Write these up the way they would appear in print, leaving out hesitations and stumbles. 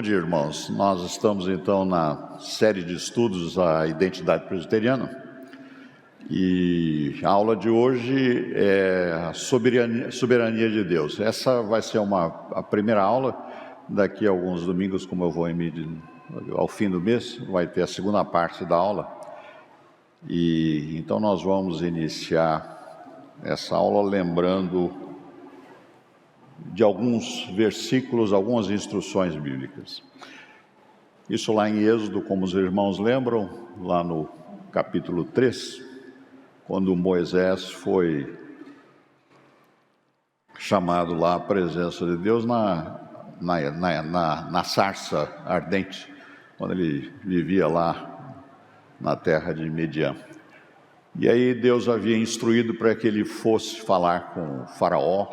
Bom dia, irmãos. Nós estamos então na série de estudos a identidade presbiteriana e a aula de hoje é a soberania de Deus. Essa vai ser a primeira aula. Daqui a alguns domingos, como eu vou ao fim do mês, vai ter a segunda parte da aula. E então nós vamos iniciar essa aula lembrando de alguns versículos, algumas instruções bíblicas. Isso lá em Êxodo, como os irmãos lembram, lá no capítulo 3, quando Moisés foi chamado lá à presença de Deus na sarça ardente, quando ele vivia lá na terra de Midian. E aí Deus havia instruído para que ele fosse falar com o faraó,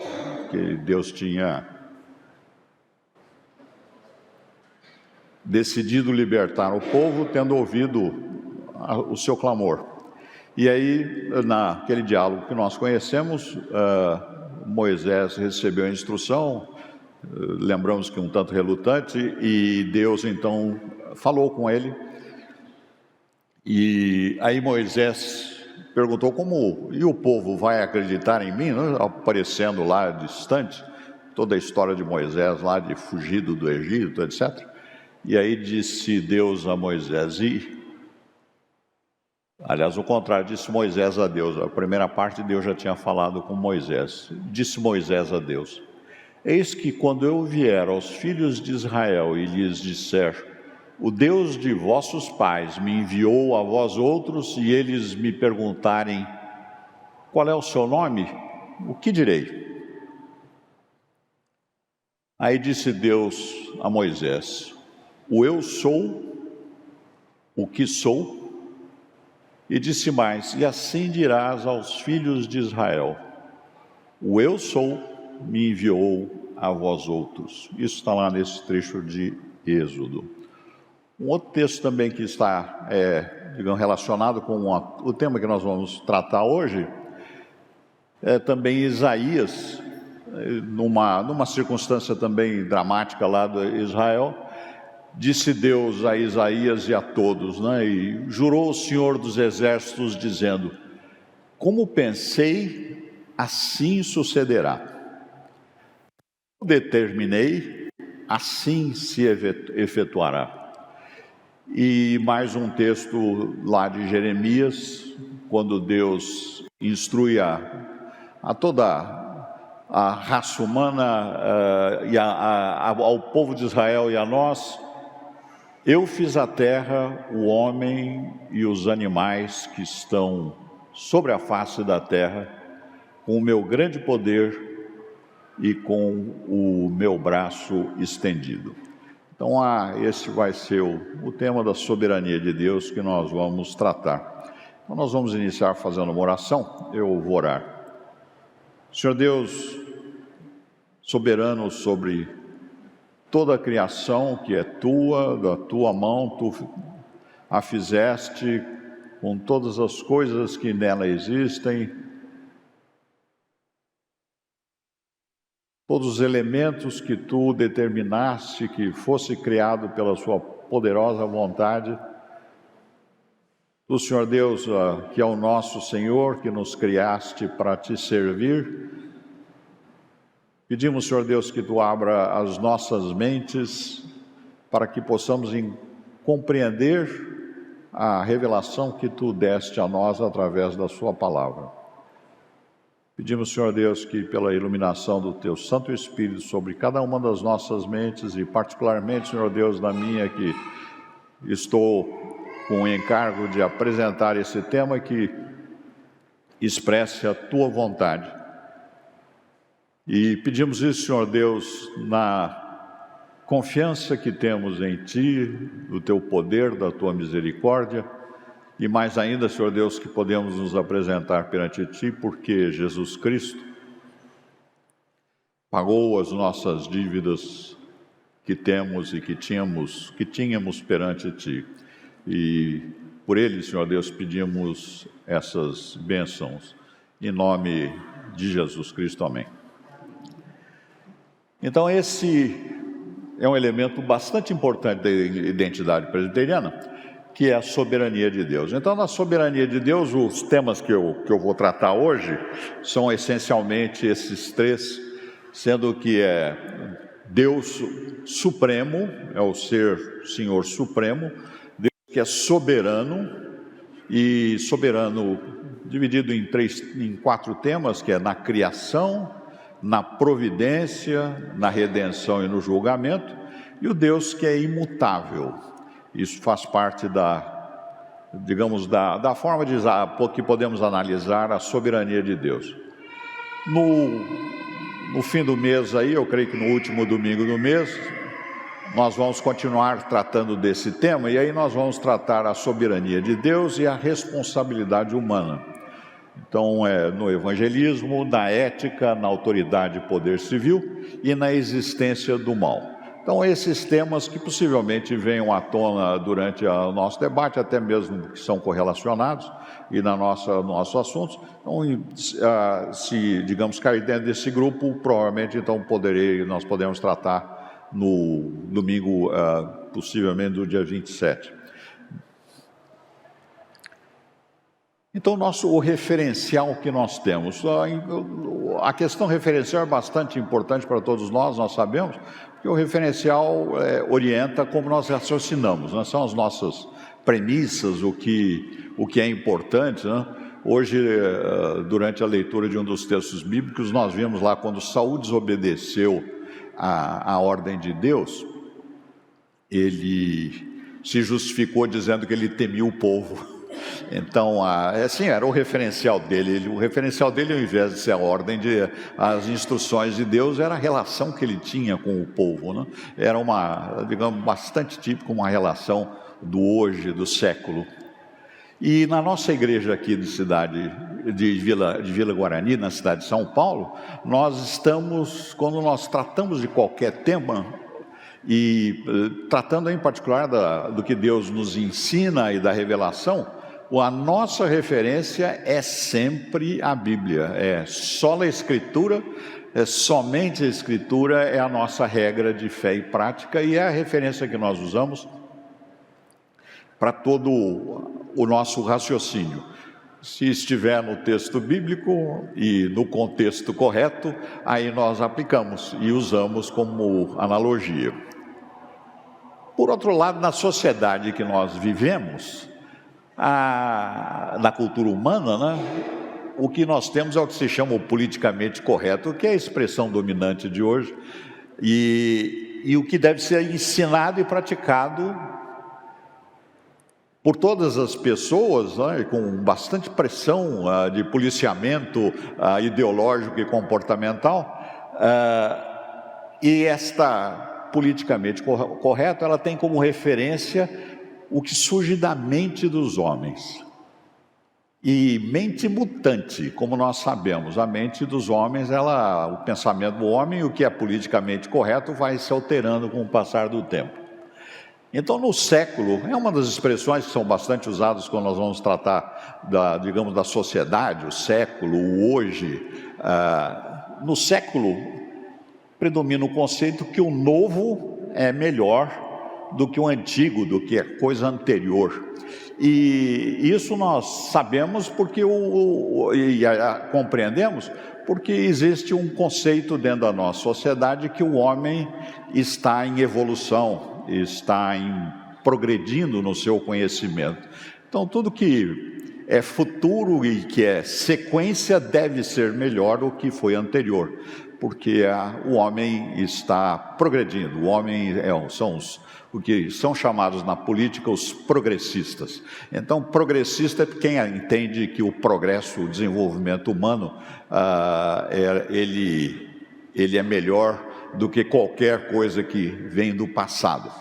que Deus tinha decidido libertar o povo, tendo ouvido o seu clamor. E aí, naquele diálogo que nós conhecemos, Moisés recebeu a instrução, lembramos que um tanto relutante, e Deus então falou com ele. E aí Moisés perguntou e o povo vai acreditar em mim, né? Aparecendo lá distante, toda a história de Moisés lá, de fugido do Egito, etc. E aí disse Deus a Moisés, aliás, o contrário, disse Moisés a Deus. A primeira parte Deus já tinha falado com Moisés. Disse Moisés a Deus: eis que quando eu vier aos filhos de Israel e lhes disser, o Deus de vossos pais me enviou a vós outros, e eles me perguntarem, qual é o seu nome? O que direi? Aí disse Deus a Moisés, o eu sou, o que sou, e disse mais, e assim dirás aos filhos de Israel, o eu sou me enviou a vós outros. Isso está lá nesse trecho de Êxodo. Um outro texto também que está, digamos, relacionado com o tema que nós vamos tratar hoje, é também Isaías, numa circunstância também dramática lá de Israel, disse Deus a Isaías e a todos, né? E jurou o Senhor dos Exércitos, dizendo, como pensei, assim sucederá. Determinei, assim se efetuará. E mais um texto lá de Jeremias, quando Deus instrui a toda a raça humana e ao povo de Israel e a nós, eu fiz a terra, o homem e os animais que estão sobre a face da terra, com o meu grande poder e com o meu braço estendido. Então, esse vai ser o tema da soberania de Deus que nós vamos tratar. Então, nós vamos iniciar fazendo uma oração. Eu vou orar. Senhor Deus, soberano sobre toda a criação que é tua, da tua mão, tu a fizeste com todas as coisas que nela existem, todos os elementos que tu determinaste que fosse criado pela sua poderosa vontade. Tu, Senhor Deus, que é o nosso Senhor, que nos criaste para te servir, pedimos, Senhor Deus, que tu abra as nossas mentes para que possamos compreender a revelação que tu deste a nós através da sua palavra. Pedimos, Senhor Deus, que pela iluminação do Teu Santo Espírito sobre cada uma das nossas mentes e particularmente, Senhor Deus, na minha, que estou com o encargo de apresentar esse tema, que expresse a Tua vontade. E pedimos isso, Senhor Deus, na confiança que temos em Ti, do Teu poder, da Tua misericórdia, e mais ainda, Senhor Deus, que podemos nos apresentar perante Ti, porque Jesus Cristo pagou as nossas dívidas que temos e que tínhamos perante Ti. E por Ele, Senhor Deus, pedimos essas bênçãos, em nome de Jesus Cristo. Amém. Então, esse é um elemento bastante importante da identidade presbiteriana, que é a soberania de Deus. Então, na soberania de Deus, os temas que eu vou tratar hoje são essencialmente esses três, sendo que é Deus supremo, é o ser Senhor supremo, Deus que é soberano, e soberano dividido em quatro temas, que é na criação, na providência, na redenção e no julgamento, e o Deus que é imutável. Isso faz parte da forma que podemos analisar a soberania de Deus. No fim do mês aí, eu creio que no último domingo do mês, nós vamos continuar tratando desse tema, e aí nós vamos tratar a soberania de Deus e a responsabilidade humana. Então, no evangelismo, na ética, na autoridade e poder civil e na existência do mal. Então, esses temas que possivelmente venham à tona durante o nosso debate, até mesmo que são correlacionados e nossos assuntos. Então, se, digamos, cair dentro desse grupo, provavelmente, então, nós podemos tratar no domingo, possivelmente do dia 27. Então, o referencial que nós temos, a questão referencial é bastante importante para todos nós sabemos, que o referencial orienta como nós raciocinamos, né? São as nossas premissas, o que é importante, né? Hoje, durante a leitura de um dos textos bíblicos, nós vimos lá quando Saul desobedeceu a ordem de Deus, ele se justificou dizendo que ele temia o povo. Então, assim, era o referencial dele. O referencial dele, ao invés de ser a ordem, as instruções de Deus, era a relação que ele tinha com o povo, né? Era digamos, bastante típico, uma relação do hoje, do século. E na nossa igreja aqui de Vila Guarani, na cidade de São Paulo, quando nós tratamos de qualquer tema, e tratando em particular do que Deus nos ensina e da revelação, a nossa referência é sempre a Bíblia, é só a Escritura, somente a Escritura é a nossa regra de fé e prática, e é a referência que nós usamos para todo o nosso raciocínio. Se estiver no texto bíblico e no contexto correto, aí nós aplicamos e usamos como analogia. Por outro lado, na sociedade que nós vivemos, na cultura humana, né, o que nós temos é o que se chama o politicamente correto, que é a expressão dominante de hoje, e o que deve ser ensinado e praticado por todas as pessoas, né, com bastante pressão de policiamento ideológico e comportamental, e esta politicamente correta, ela tem como referência o que surge da mente dos homens. E mente mutante, como nós sabemos, a mente dos homens, o pensamento do homem, o que é politicamente correto, vai se alterando com o passar do tempo. Então, no século, é uma das expressões que são bastante usadas quando nós vamos tratar da sociedade, o século, o hoje. No século, predomina o conceito que o novo é melhor do que o antigo, do que a coisa anterior. E isso nós sabemos compreendemos, porque existe um conceito dentro da nossa sociedade que o homem está em evolução, está progredindo no seu conhecimento. Então, tudo que é futuro e que é sequência deve ser melhor do que foi anterior, porque o homem está progredindo. O homem são o que são chamados na política os progressistas. Então, progressista é quem entende que o progresso, o desenvolvimento humano, ele é melhor do que qualquer coisa que vem do passado.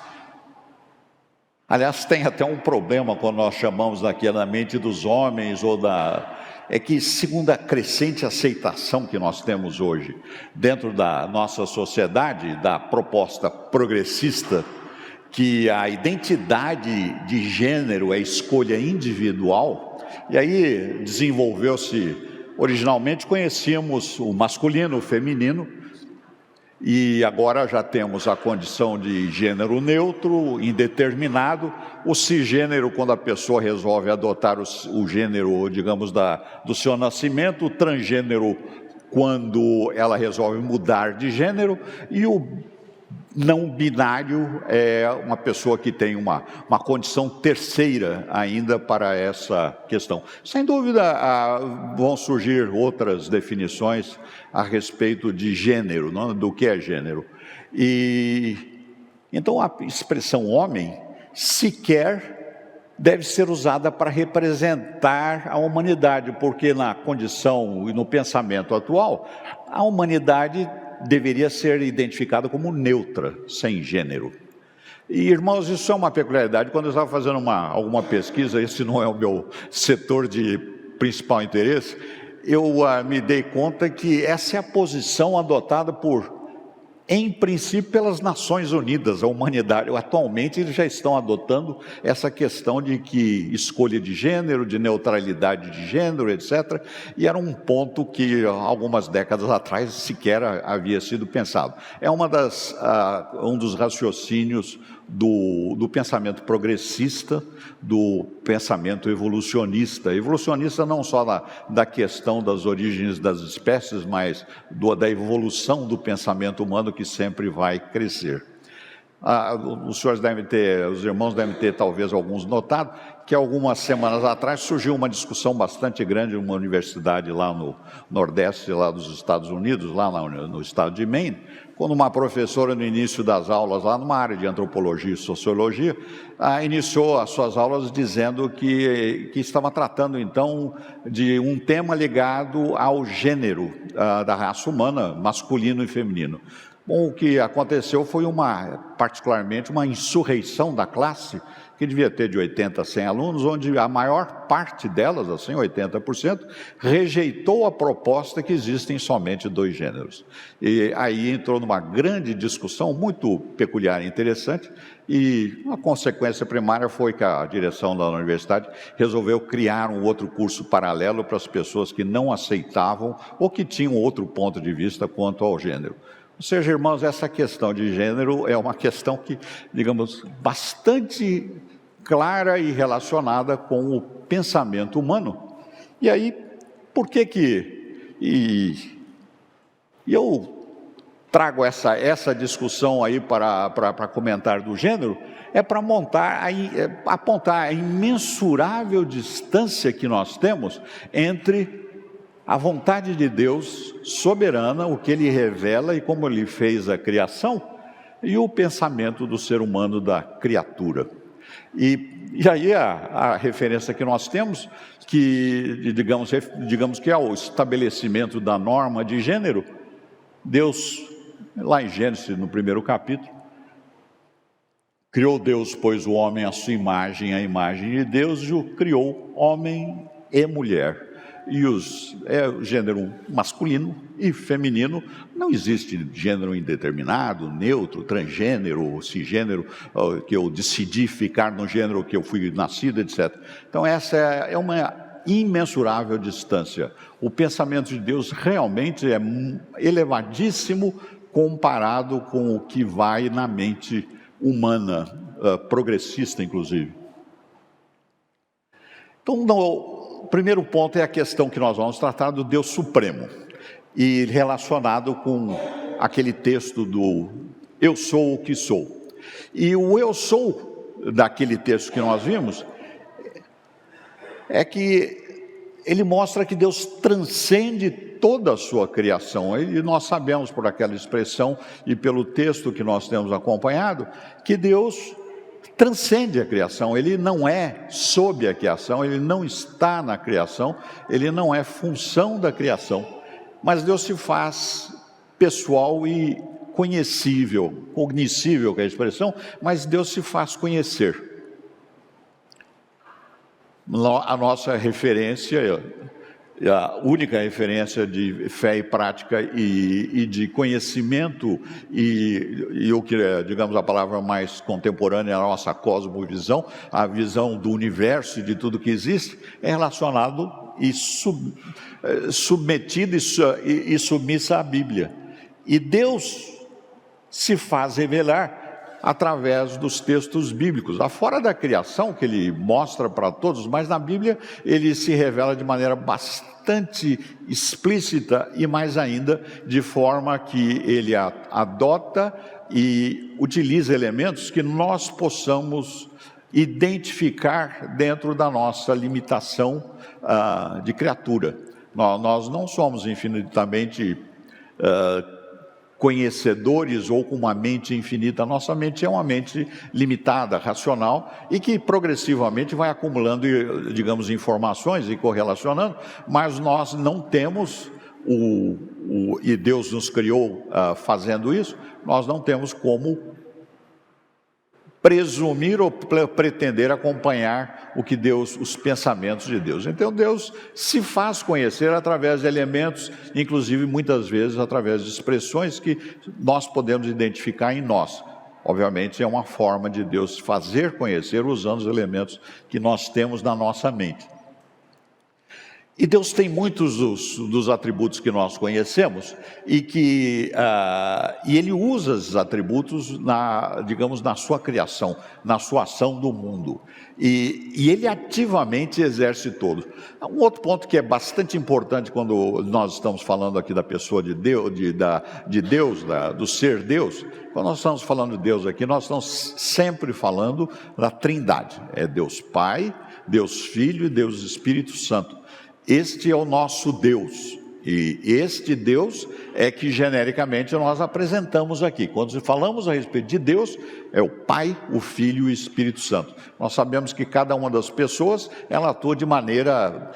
Aliás, tem até um problema quando nós chamamos aqui na mente dos homens é que, segundo a crescente aceitação que nós temos hoje dentro da nossa sociedade, da proposta progressista, que a identidade de gênero é escolha individual, e aí originalmente conhecíamos o masculino, o feminino, e agora já temos a condição de gênero neutro, indeterminado, o cisgênero quando a pessoa resolve adotar o gênero, digamos, do seu nascimento, o transgênero quando ela resolve mudar de gênero, e o não binário é uma pessoa que tem uma condição terceira ainda para essa questão. Sem dúvida, vão surgir outras definições a respeito de gênero, não? Do que é gênero. E então a expressão homem sequer deve ser usada para representar a humanidade, porque na condição e no pensamento atual, a humanidade deveria ser identificada como neutra, sem gênero. E, irmãos, isso é uma peculiaridade. Quando eu estava fazendo alguma pesquisa, esse não é o meu setor de principal interesse, eu me dei conta que essa é a posição adotada em princípio, pelas Nações Unidas, a humanidade. Atualmente, eles já estão adotando essa questão de que escolha de gênero, de neutralidade de gênero, etc. E era um ponto que, algumas décadas atrás, sequer havia sido pensado. É um dos raciocínios do pensamento progressista, do pensamento evolucionista. Evolucionista não só da questão das origens das espécies, mas da evolução do pensamento humano, que sempre vai crescer. Os irmãos devem ter talvez alguns notado que algumas semanas atrás surgiu uma discussão bastante grande em uma universidade lá no Nordeste, lá dos Estados Unidos, lá no estado de Maine, quando uma professora, no início das aulas, lá numa área de antropologia e sociologia, iniciou as suas aulas dizendo que estava tratando, então, de um tema ligado ao gênero da raça humana, masculino e feminino. Bom, o que aconteceu foi particularmente uma insurreição da classe, que devia ter de 80 a 100 alunos, onde a maior parte delas, assim, 80%, rejeitou a proposta que existem somente 2 gêneros. E aí entrou numa grande discussão muito peculiar e interessante, e a consequência primária foi que a direção da universidade resolveu criar um outro curso paralelo para as pessoas que não aceitavam ou que tinham outro ponto de vista quanto ao gênero. Ou seja, irmãos, essa questão de gênero é uma questão que, digamos, bastante clara e relacionada com o pensamento humano. E aí, por que eu trago essa discussão aí para comentar do gênero? É para apontar a imensurável distância que nós temos entre a vontade de Deus soberana, o que Ele revela e como Ele fez a criação, e o pensamento do ser humano, da criatura. E aí a referência que nós temos, que digamos que é o estabelecimento da norma de gênero, Deus, lá em Gênesis, no primeiro capítulo, criou Deus, pois, o homem à sua imagem, a imagem de Deus, e o criou homem e mulher. E o gênero masculino e feminino, não existe gênero indeterminado, neutro, transgênero, cisgênero, que eu decidi ficar no gênero que eu fui nascido, etc. Então essa é uma imensurável distância. O pensamento de Deus realmente é elevadíssimo comparado com o que vai na mente humana, progressista inclusive. Então, o primeiro ponto é a questão que nós vamos tratar do Deus Supremo, e relacionado com aquele texto do eu sou o que sou. E o eu sou daquele texto que nós vimos é que ele mostra que Deus transcende toda a sua criação. E nós sabemos por aquela expressão e pelo texto que nós temos acompanhado que Deus transcende a criação. Ele não é sob a criação, ele não está na criação, ele não é função da criação, mas Deus se faz pessoal e conhecível, cognoscível que é a expressão, mas Deus se faz conhecer. A nossa referência, a única referência de fé e prática e de conhecimento e o que é, digamos, a palavra mais contemporânea é a nossa cosmovisão, a visão do universo e de tudo que existe, é relacionado e submetido e submissa à Bíblia. E Deus se faz revelar através dos textos bíblicos. Fora da criação, que ele mostra para todos, mas na Bíblia ele se revela de maneira bastante explícita e mais ainda de forma que ele adota e utiliza elementos que nós possamos identificar dentro da nossa limitação de criatura. Nós não somos infinitamente conhecedores ou com uma mente infinita. A nossa mente é uma mente limitada, racional, e que progressivamente vai acumulando, digamos, informações e correlacionando, mas nós não temos, e Deus nos criou fazendo isso, nós não temos como presumir ou pretender acompanhar os pensamentos de Deus. Então Deus se faz conhecer através de elementos, inclusive muitas vezes através de expressões que nós podemos identificar em nós. Obviamente é uma forma de Deus se fazer conhecer usando os elementos que nós temos na nossa mente. E Deus tem muitos dos atributos que nós conhecemos e Ele usa esses atributos digamos, na sua criação, na sua ação do mundo. E Ele ativamente exerce todos. Um outro ponto que é bastante importante quando nós estamos falando aqui da pessoa de Deus, do ser Deus, quando nós estamos falando de Deus aqui, nós estamos sempre falando da Trindade. É Deus Pai, Deus Filho e Deus Espírito Santo. Este é o nosso Deus, e este Deus é que genericamente nós apresentamos aqui. Quando falamos a respeito de Deus, é o Pai, o Filho e o Espírito Santo. Nós sabemos que cada uma das pessoas, ela atua de maneira,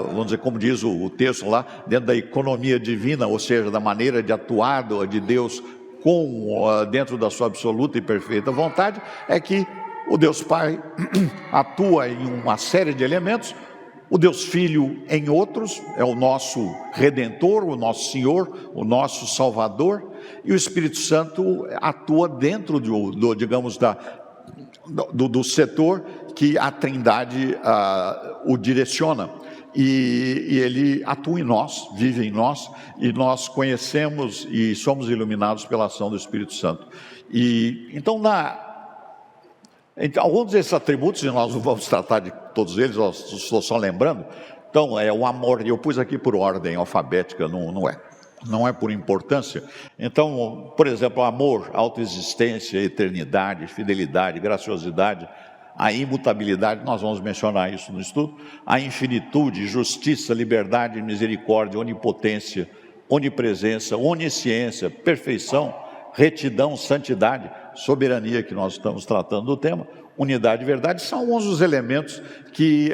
vamos dizer, como diz o texto lá, dentro da economia divina, ou seja, da maneira de atuar de Deus dentro da sua absoluta e perfeita vontade, é que o Deus Pai atua em uma série de elementos. O Deus Filho em outros, é o nosso Redentor, o nosso Senhor, o nosso Salvador, e o Espírito Santo atua dentro digamos, do setor que a Trindade o direciona, e ele atua em nós, vive em nós, e nós conhecemos e somos iluminados pela ação do Espírito Santo. Então, alguns desses atributos, e nós não vamos tratar de todos eles, eu estou só lembrando. Então, o amor, eu pus aqui por ordem alfabética, não é por importância. Então, por exemplo, amor, autoexistência, eternidade, fidelidade, graciosidade, a imutabilidade, nós vamos mencionar isso no estudo, a infinitude, justiça, liberdade, misericórdia, onipotência, onipresença, onisciência, perfeição, retidão, santidade, soberania, que nós estamos tratando do tema, unidade e verdade, são alguns dos elementos que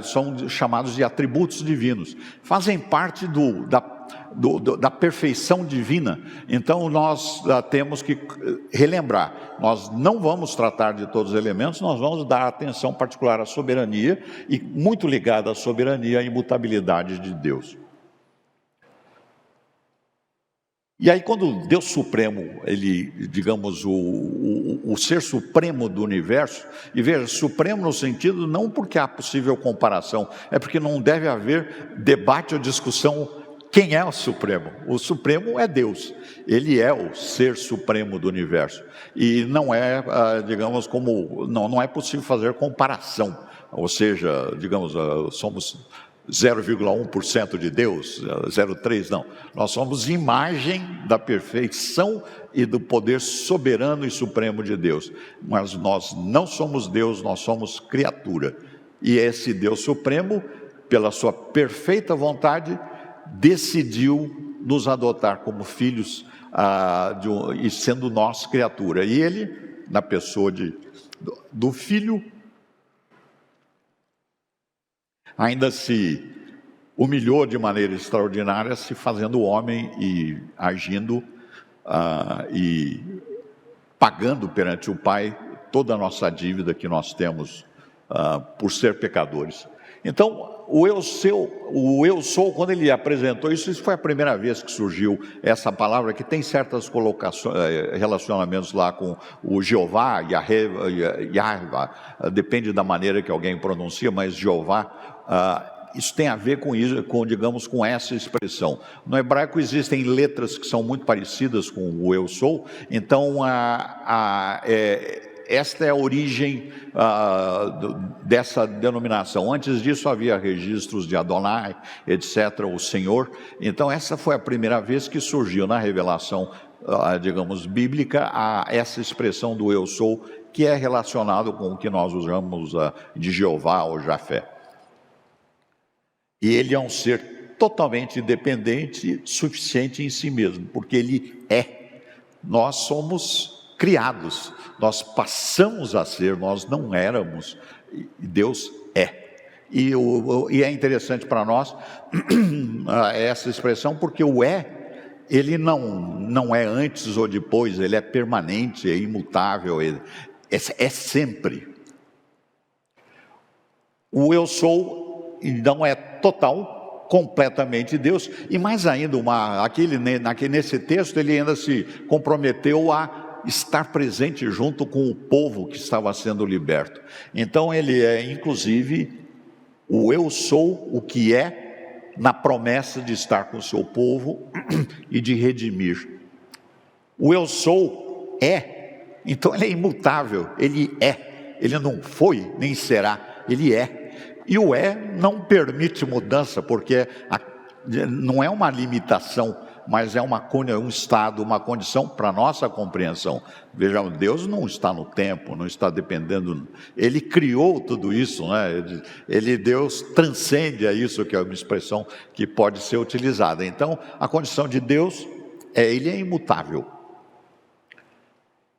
são chamados de atributos divinos, fazem parte da perfeição divina. Então nós temos que relembrar, nós não vamos tratar de todos os elementos, nós vamos dar atenção particular à soberania, e muito ligada à soberania, à imutabilidade de Deus. E aí, quando Deus Supremo, ele, digamos, o ser supremo do universo, e veja, supremo no sentido não porque há possível comparação, é porque não deve haver debate ou discussão quem é o Supremo. O Supremo é Deus, ele é o ser supremo do universo, e não é, digamos, não é possível fazer comparação, ou seja, digamos, somos 0,1% de Deus, 0,3%, não. Nós somos imagem da perfeição e do poder soberano e supremo de Deus. Mas nós não somos Deus, nós somos criatura. E esse Deus Supremo, pela sua perfeita vontade, decidiu nos adotar como filhos, e sendo nós criatura. E Ele, na pessoa do Filho, ainda se humilhou de maneira extraordinária, se fazendo homem e agindo e pagando perante o Pai toda a nossa dívida que nós temos por ser pecadores. Então, o eu sou, quando ele apresentou isso foi a primeira vez que surgiu essa palavra, que tem certas relacionamentos lá com o Jeová, Yahvé, depende da maneira que alguém pronuncia, mas Jeová, isso tem a ver com isso, digamos, com essa expressão. No hebraico existem letras que são muito parecidas com o eu sou, então esta é a origem dessa denominação. Antes disso havia registros de Adonai, etc., o Senhor. Então essa foi a primeira vez que surgiu na revelação, digamos, bíblica, essa expressão do eu sou, que é relacionado com o que nós usamos de Jeová ou Jafé. E ele é um ser totalmente independente, suficiente em si mesmo, porque ele é. Nós somos criados, nós passamos a ser, nós não éramos, Deus é. E é interessante para nós essa expressão, porque o ele não é antes ou depois, ele é permanente, é imutável, é sempre. O eu sou não é total, completamente Deus, e mais ainda, nesse texto ele ainda se comprometeu a estar presente junto com o povo que estava sendo liberto. Então ele é inclusive o eu sou o que é, na promessa de estar com o seu povo e de redimir. O eu sou é, então ele é imutável, ele é, ele não foi nem será, ele é. E o não permite mudança, porque não é uma limitação, mas é um estado, uma condição para nossa compreensão. Vejam, Deus não está no tempo, não está dependendo, Ele criou tudo isso, né? Deus transcende a isso, que é uma expressão que pode ser utilizada. Então, a condição de Deus Ele é imutável.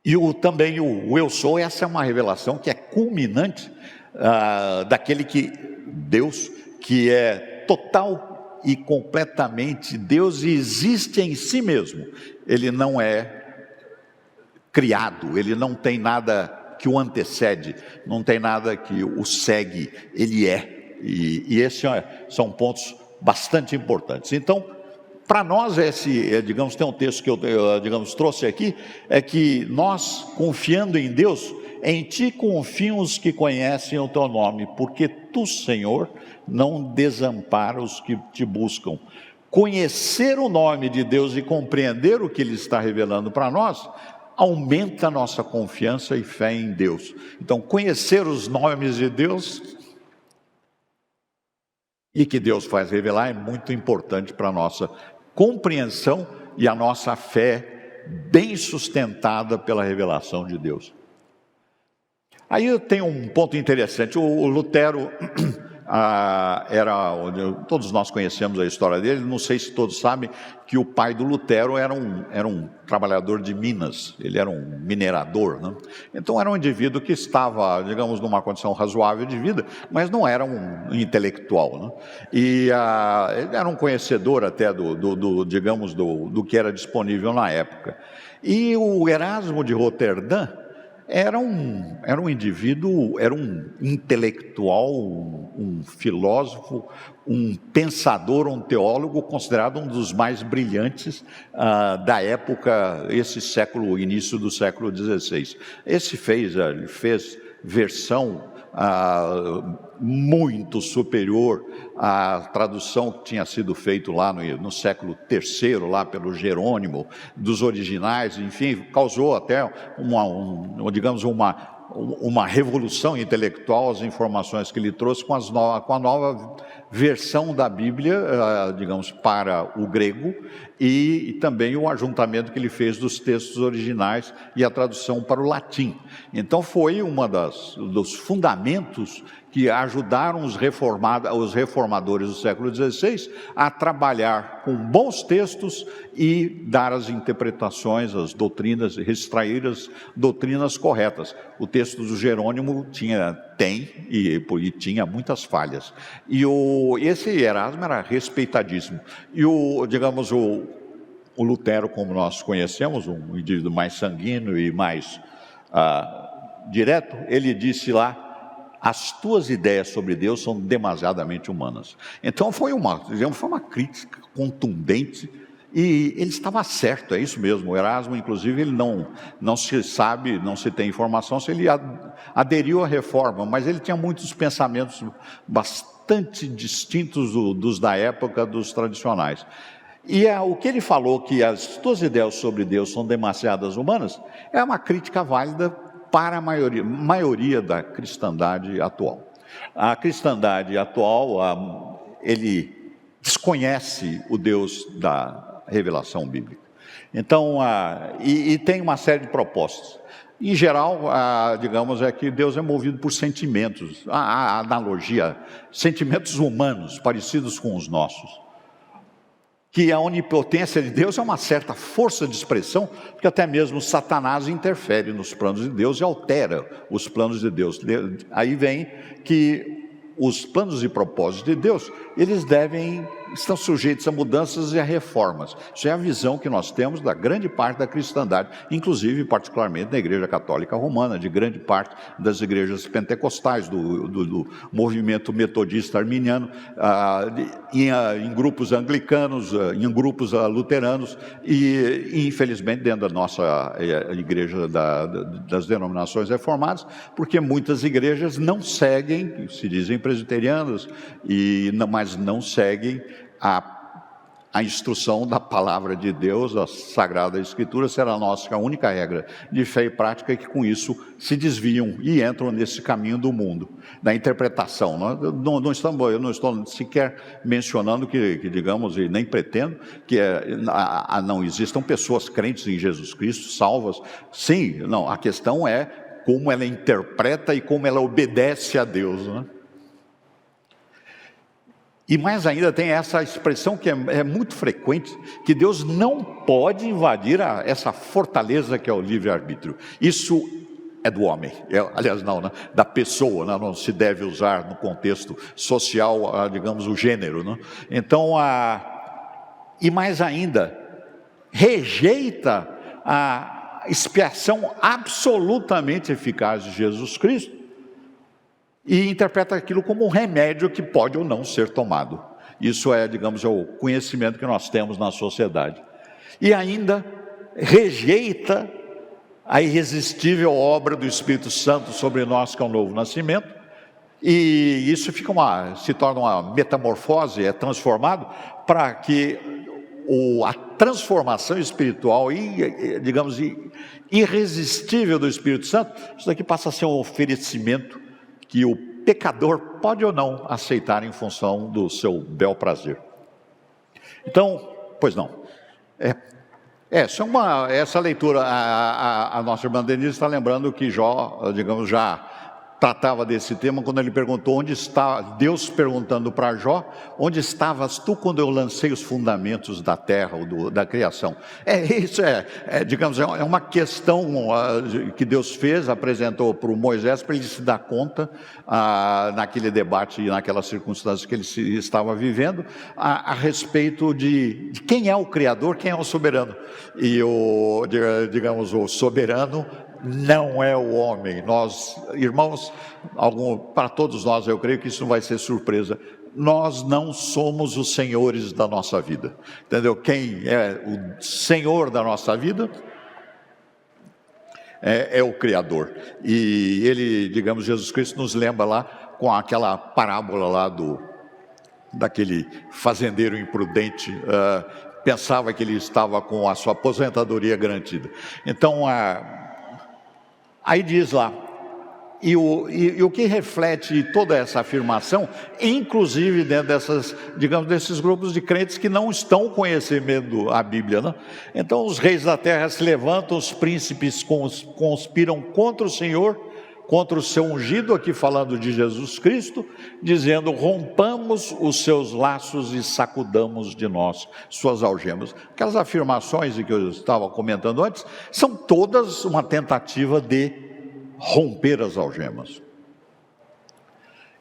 E também o eu sou, essa é uma revelação que é culminante daquele Deus que é total e completamente Deus e existe em si mesmo. Ele não é criado, ele não tem nada que o antecede, não tem nada que o segue, ele é. E esses são pontos bastante importantes. Então, para nós, digamos, tem um texto que eu trouxe aqui, é que nós, confiando em Deus, em ti confiam os que conhecem o teu nome, porque tu, Senhor, não desampara os que te buscam. Conhecer o nome de Deus e compreender o que Ele está revelando para nós, aumenta a nossa confiança e fé em Deus. Então, conhecer os nomes de Deus e que Deus faz revelar é muito importante para a nossa compreensão e a nossa fé bem sustentada pela revelação de Deus. Aí eu tenho um ponto interessante. O Lutero todos nós conhecemos a história dele. Não sei se todos sabem que o pai do Lutero era um trabalhador de minas, ele era um minerador, né? Então era um indivíduo que estava, digamos, numa condição razoável de vida, mas não era um intelectual, né? E ele era um conhecedor até do que era disponível na época. E o Erasmo de Roterdã era um indivíduo, era um intelectual, um filósofo, um pensador, um teólogo, considerado um dos mais brilhantes da época, início do século XVI. Ele fez versão muito superior à tradução que tinha sido feita lá no século III, lá pelo Jerônimo, dos originais, enfim, causou até uma revolução intelectual, as informações que ele trouxe com a nova versão da Bíblia, digamos, para o grego, e também o ajuntamento que ele fez dos textos originais e a tradução para o latim. Então foi dos fundamentos que ajudaram os reformadores do século XVI a trabalhar com bons textos e dar as interpretações, as doutrinas, extrair as doutrinas corretas. O texto do Jerônimo tem muitas falhas. E esse Erasmo era respeitadíssimo. E o Lutero, como nós conhecemos, um indivíduo mais sanguíneo e mais direto, ele disse lá: as tuas ideias sobre Deus são demasiadamente humanas. Então foi uma crítica contundente, e ele estava certo, é isso mesmo. O Erasmo, inclusive, ele não se tem informação se ele aderiu à reforma, mas ele tinha muitos pensamentos bastante bastante distintos dos da época, dos tradicionais. E o que ele falou, que as suas ideias sobre Deus são demasiadas humanas, é uma crítica válida para a maioria da cristandade atual. A cristandade atual, ele desconhece o Deus da revelação bíblica. Então, e tem uma série de propostas. Em geral, digamos, é que Deus é movido por sentimentos, a analogia, sentimentos humanos parecidos com os nossos. Que a onipotência de Deus é uma certa força de expressão, porque até mesmo Satanás interfere nos planos de Deus e altera os planos de Deus. Aí vem que os planos e propósitos de Deus, eles estão sujeitos a mudanças e a reformas. Isso é a visão que nós temos da grande parte da cristandade, inclusive, particularmente, da Igreja Católica Romana, de grande parte das igrejas pentecostais, do movimento metodista arminiano, em grupos anglicanos, em grupos luteranos e, infelizmente, dentro da nossa igreja das denominações reformadas, porque muitas igrejas não seguem, se dizem presbiterianas, mas não seguem a instrução da palavra de Deus, a Sagrada Escritura será a nossa única regra de fé e prática, que com isso se desviam e entram nesse caminho do mundo, da interpretação. Eu não estou sequer mencionando que digamos, e nem pretendo, que não existam pessoas crentes em Jesus Cristo, salvas. Sim, não, a questão é como ela interpreta e como ela obedece a Deus, né? E mais ainda tem essa expressão que é muito frequente, que Deus não pode invadir essa fortaleza que é o livre-arbítrio. Isso é do homem, aliás não, né? Da pessoa, né? Não se deve usar no contexto social, digamos, o gênero, né? Então, e mais ainda, rejeita a expiação absolutamente eficaz de Jesus Cristo, e interpreta aquilo como um remédio que pode ou não ser tomado. Isso é, digamos, o conhecimento que nós temos na sociedade. E ainda rejeita a irresistível obra do Espírito Santo sobre nós, que é o novo nascimento, e isso se torna uma metamorfose, é transformado para que a transformação espiritual e, digamos, irresistível do Espírito Santo, isso daqui passa a ser um oferecimento que o pecador pode ou não aceitar em função do seu bel prazer. Então, pois não. Essa leitura, a nossa irmã Denise está lembrando que Jó, digamos, já tratava desse tema quando ele perguntou onde está, Deus perguntando para Jó, onde estavas tu quando eu lancei os fundamentos da terra ou da criação? Isso digamos, é uma questão que Deus fez, apresentou para o Moisés para ele se dar conta naquele debate e naquelas circunstâncias que ele estava vivendo a respeito de quem é o Criador, quem é o soberano. E digamos, o soberano não é o homem. Nós, irmãos, para todos nós, eu creio que isso não vai ser surpresa. Nós não somos os senhores da nossa vida, entendeu? Quem é o Senhor da nossa vida é o Criador. E ele, digamos, Jesus Cristo nos lembra lá com aquela parábola lá daquele fazendeiro imprudente, pensava que ele estava com a sua aposentadoria garantida. Então, aí diz lá, e o que reflete toda essa afirmação, inclusive dentro desses grupos de crentes que não estão conhecendo a Bíblia, né? Então os reis da terra se levantam, os príncipes conspiram contra o Senhor, contra o seu ungido, aqui falando de Jesus Cristo, dizendo: rompamos os seus laços e sacudamos de nós suas algemas. Aquelas afirmações que eu estava comentando antes, são todas uma tentativa de romper as algemas.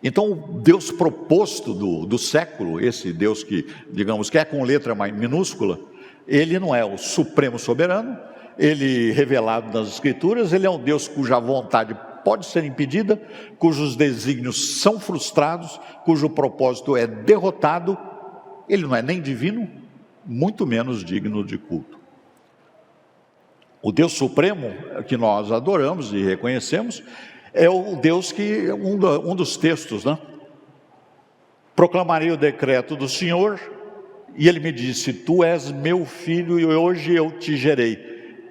Então, o Deus proposto do século, esse Deus que, digamos, que é com letra minúscula, ele não é o supremo soberano, ele revelado nas Escrituras, ele é um Deus cuja vontade pode ser impedida, cujos desígnios são frustrados, cujo propósito é derrotado. Ele não é nem divino, muito menos digno de culto. O Deus Supremo que nós adoramos e reconhecemos é o Deus que, um dos textos, né? proclamarei o decreto do Senhor. E ele me disse: tu és meu filho e hoje eu te gerei.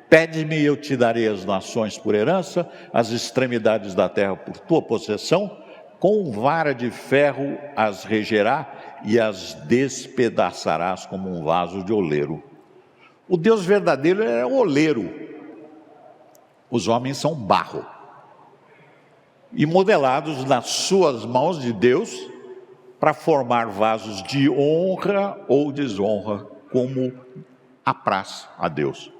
Pede-me e eu te darei as nações por herança, as extremidades da terra por tua possessão. Com vara de ferro as regerá e as despedaçarás como um vaso de oleiro. O Deus verdadeiro é oleiro. Os homens são barro. E modelados nas suas mãos de Deus para formar vasos de honra ou desonra, como apraz a Deus.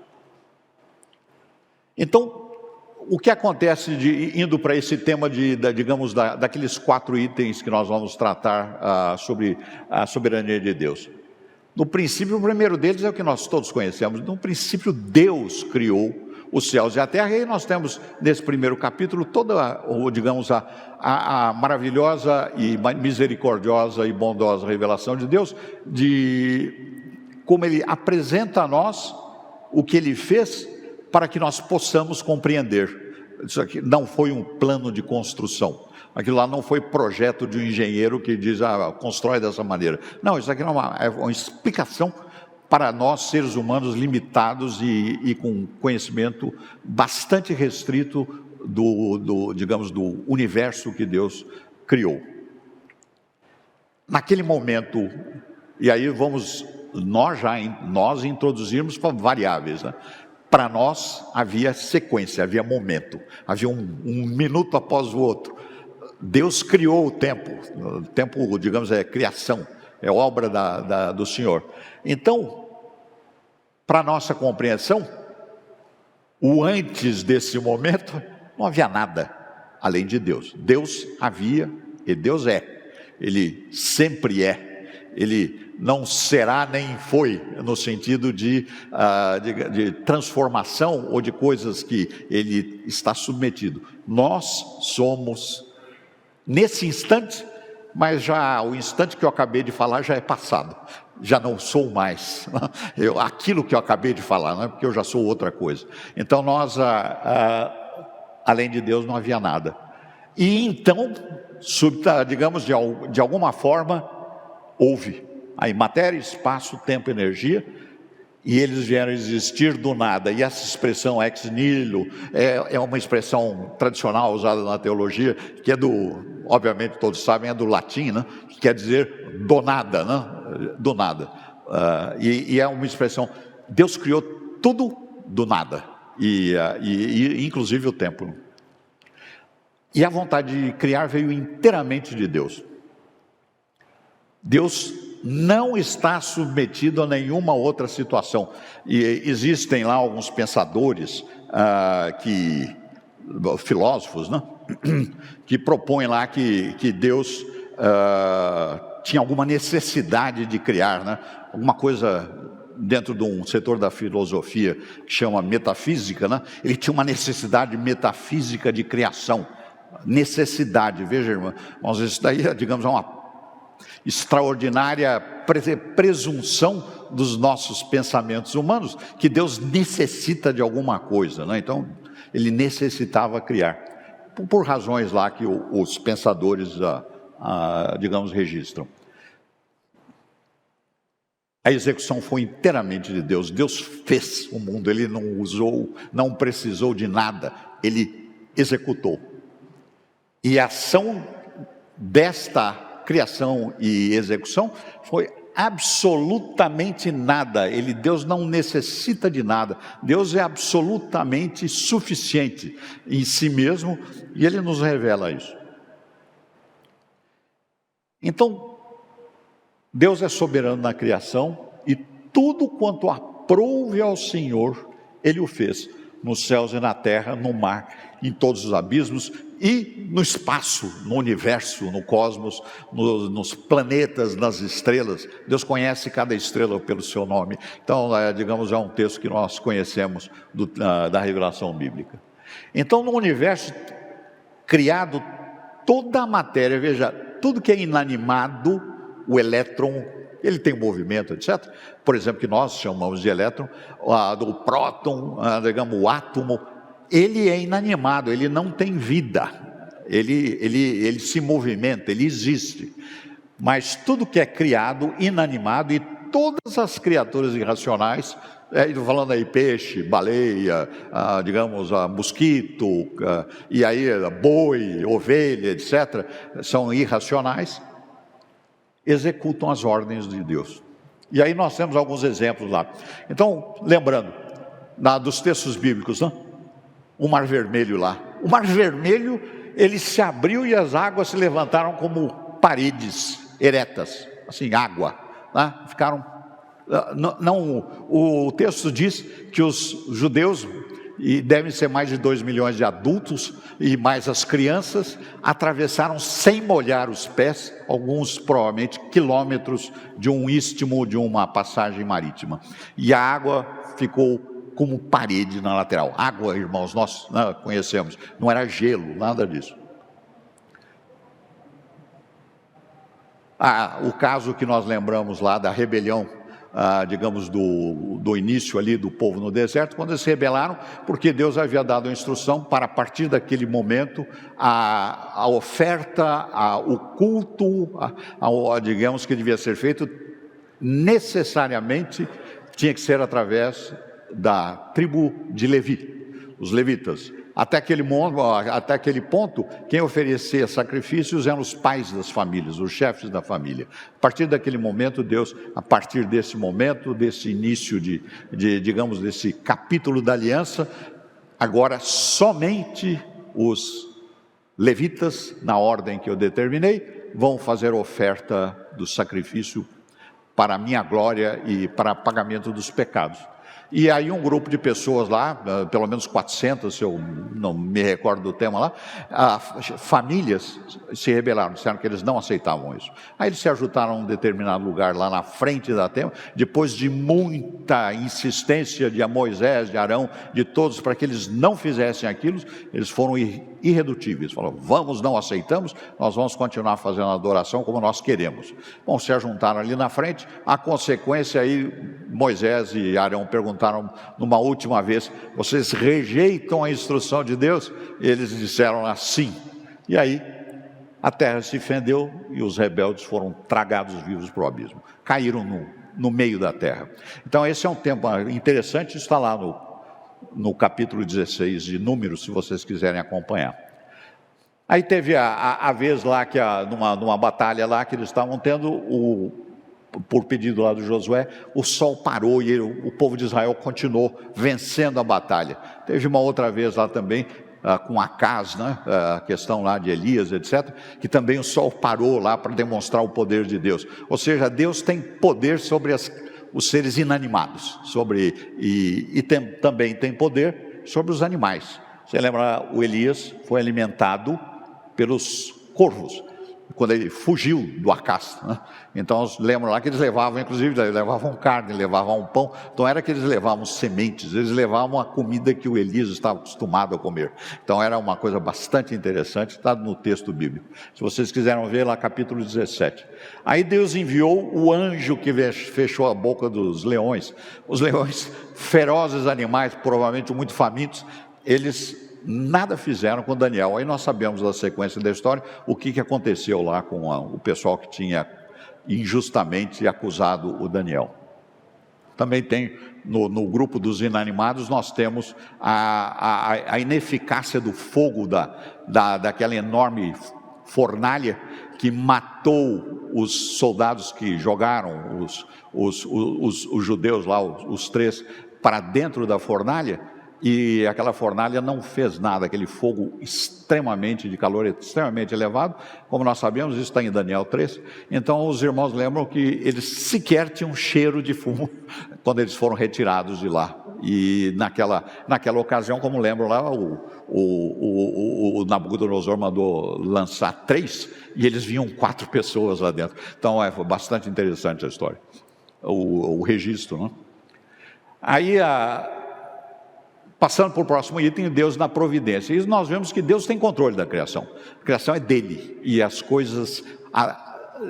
Então, o que acontece indo para esse tema daqueles 4 itens que nós vamos tratar sobre a soberania de Deus? No princípio, o primeiro deles é o que nós todos conhecemos. No princípio, Deus criou os céus e a terra. E aí nós temos, nesse primeiro capítulo, toda, a maravilhosa e misericordiosa e bondosa revelação de Deus, de como Ele apresenta a nós o que Ele fez para que nós possamos compreender. Isso aqui não foi um plano de construção. Aquilo lá não foi projeto de um engenheiro que diz, constrói dessa maneira. Não, isso aqui é uma explicação para nós, seres humanos limitados e com conhecimento bastante restrito do universo que Deus criou. Naquele momento, e aí nós introduzirmos variáveis, né? Para nós havia sequência, havia momento, havia um minuto após o outro. Deus criou o tempo, é criação, é obra do Senhor. Então, para nossa compreensão, o antes desse momento, não havia nada além de Deus. Deus havia e Deus é, Ele sempre é. Ele não será nem foi, no sentido de transformação ou de coisas que Ele está submetido. Nós somos, nesse instante, mas já o instante que eu acabei de falar já é passado. Já não sou mais aquilo que eu acabei de falar, não é porque eu já sou outra coisa. Então nós, além de Deus, não havia nada. E então, de alguma forma, houve aí matéria, espaço, tempo, energia, e eles vieram existir do nada. E essa expressão ex nihilo é uma expressão tradicional usada na teologia, que obviamente todos sabem, é do latim, né? Que quer dizer do nada, né? Do nada. E é uma expressão, Deus criou tudo do nada, e inclusive o tempo. E a vontade de criar veio inteiramente de Deus. Deus não está submetido a nenhuma outra situação. E existem lá alguns pensadores, filósofos, né? Que propõem lá que Deus tinha alguma necessidade de criar, né? Alguma coisa dentro de um setor da filosofia que chama metafísica, né? Ele tinha uma necessidade metafísica de criação. Necessidade, veja, irmãos, isso daí é uma extraordinária presunção dos nossos pensamentos humanos, que Deus necessita de alguma coisa, né? Então, Ele necessitava criar, por razões lá que os pensadores, registram. A execução foi inteiramente de Deus. Deus fez o mundo, Ele não precisou de nada, Ele executou. E a ação desta criação e execução foi absolutamente nada. Deus não necessita de nada. Deus é absolutamente suficiente em si mesmo, e Ele nos revela isso. Então, Deus é soberano na criação, e tudo quanto aprouve ao Senhor, Ele o fez, nos céus e na terra, no mar, em todos os abismos e no espaço, no universo, no cosmos, nos planetas, nas estrelas. Deus conhece cada estrela pelo seu nome. Então, é um texto que nós conhecemos da revelação bíblica. Então, no universo criado, toda a matéria, veja, tudo que é inanimado, o elétron, ele tem movimento, etc. Por exemplo, que nós chamamos de elétron, o próton, o átomo, ele é inanimado, ele não tem vida, ele se movimenta, ele existe. Mas tudo que é criado, inanimado, e todas as criaturas irracionais, falando aí peixe, baleia, digamos, mosquito, e aí boi, ovelha, etc., são irracionais, executam as ordens de Deus. E aí nós temos alguns exemplos lá. Então, lembrando, dos textos bíblicos, né? O Mar Vermelho lá. O Mar Vermelho, ele se abriu e as águas se levantaram como paredes eretas, assim, água, né? Ficaram... o texto diz que os judeus, e devem ser mais de 2 milhões de adultos, e mais as crianças, atravessaram sem molhar os pés, alguns provavelmente quilômetros de um istmo, de uma passagem marítima. E a água ficou como parede na lateral. Água, irmãos, nós conhecemos, não era gelo, nada disso. O caso que nós lembramos lá da rebelião, digamos, do início ali do povo no deserto, quando eles se rebelaram, porque Deus havia dado a instrução para, a partir daquele momento, a oferta, o culto, digamos, que devia ser feito, necessariamente tinha que ser através da tribo de Levi, os levitas. Até aquele ponto, quem oferecia sacrifícios eram os pais das famílias, os chefes da família. A partir daquele momento, Deus, a partir desse momento, desse início digamos, desse capítulo da aliança, agora somente os levitas, na ordem que eu determinei, vão fazer oferta do sacrifício para a minha glória e para pagamento dos pecados. E aí um grupo de pessoas lá, pelo menos 400, se eu não me recordo do tema lá, famílias se rebelaram, disseram que eles não aceitavam isso. Aí eles se ajuntaram a um determinado lugar lá na frente da tenda, depois de muita insistência de Moisés, de Arão, de todos, para que eles não fizessem aquilo, eles foram irredutíveis. Falaram, não aceitamos, nós vamos continuar fazendo a adoração como nós queremos. Bom, se ajuntaram ali na frente, a consequência aí, Moisés e Arão perguntaram numa última vez, vocês rejeitam a instrução de Deus? E eles disseram assim. E aí a terra se fendeu e os rebeldes foram tragados vivos para o abismo. Caíram no meio da terra. Então esse é um tema interessante, está lá no capítulo 16 de Números, se vocês quiserem acompanhar. Aí teve a vez lá, que numa batalha lá que eles estavam tendo, por pedido lá do Josué, o sol parou e o povo de Israel continuou vencendo a batalha. Teve uma outra vez lá também, com Acaz, né? A questão lá de Elias, etc., que também o sol parou lá para demonstrar o poder de Deus. Ou seja, Deus tem poder sobre os seres inanimados, também tem poder sobre os animais. Você lembra, o Elias foi alimentado pelos corvos, quando ele fugiu do Acaz, né? Então lembram lá que eles levavam, inclusive, levavam carne, levavam pão. Então era que eles levavam sementes, eles levavam a comida que o Elias estava acostumado a comer. Então era uma coisa bastante interessante, está no texto bíblico. Se vocês quiserem ver lá, capítulo 17. Aí Deus enviou o anjo que fechou a boca dos leões. Os leões, ferozes animais, provavelmente muito famintos, eles nada fizeram com Daniel. Aí nós sabemos da sequência da história, o que aconteceu lá com o pessoal que tinha injustamente acusado o Daniel. Também tem, no grupo dos inanimados, nós temos a ineficácia do fogo daquela enorme fornalha que matou os soldados que jogaram os judeus lá, os 3, para dentro da fornalha. E aquela fornalha não fez nada, aquele fogo de calor extremamente elevado, como nós sabemos, isso está em Daniel 3. Então os irmãos lembram que eles sequer tinham cheiro de fumo quando eles foram retirados de lá. E naquela ocasião, como lembram lá, o Nabucodonosor mandou lançar 3 e eles vinham 4 pessoas lá dentro. Então foi bastante interessante a história, o registro, né? Aí passando para o próximo item, Deus na providência. E nós vemos que Deus tem controle da criação. A criação é dele. E as coisas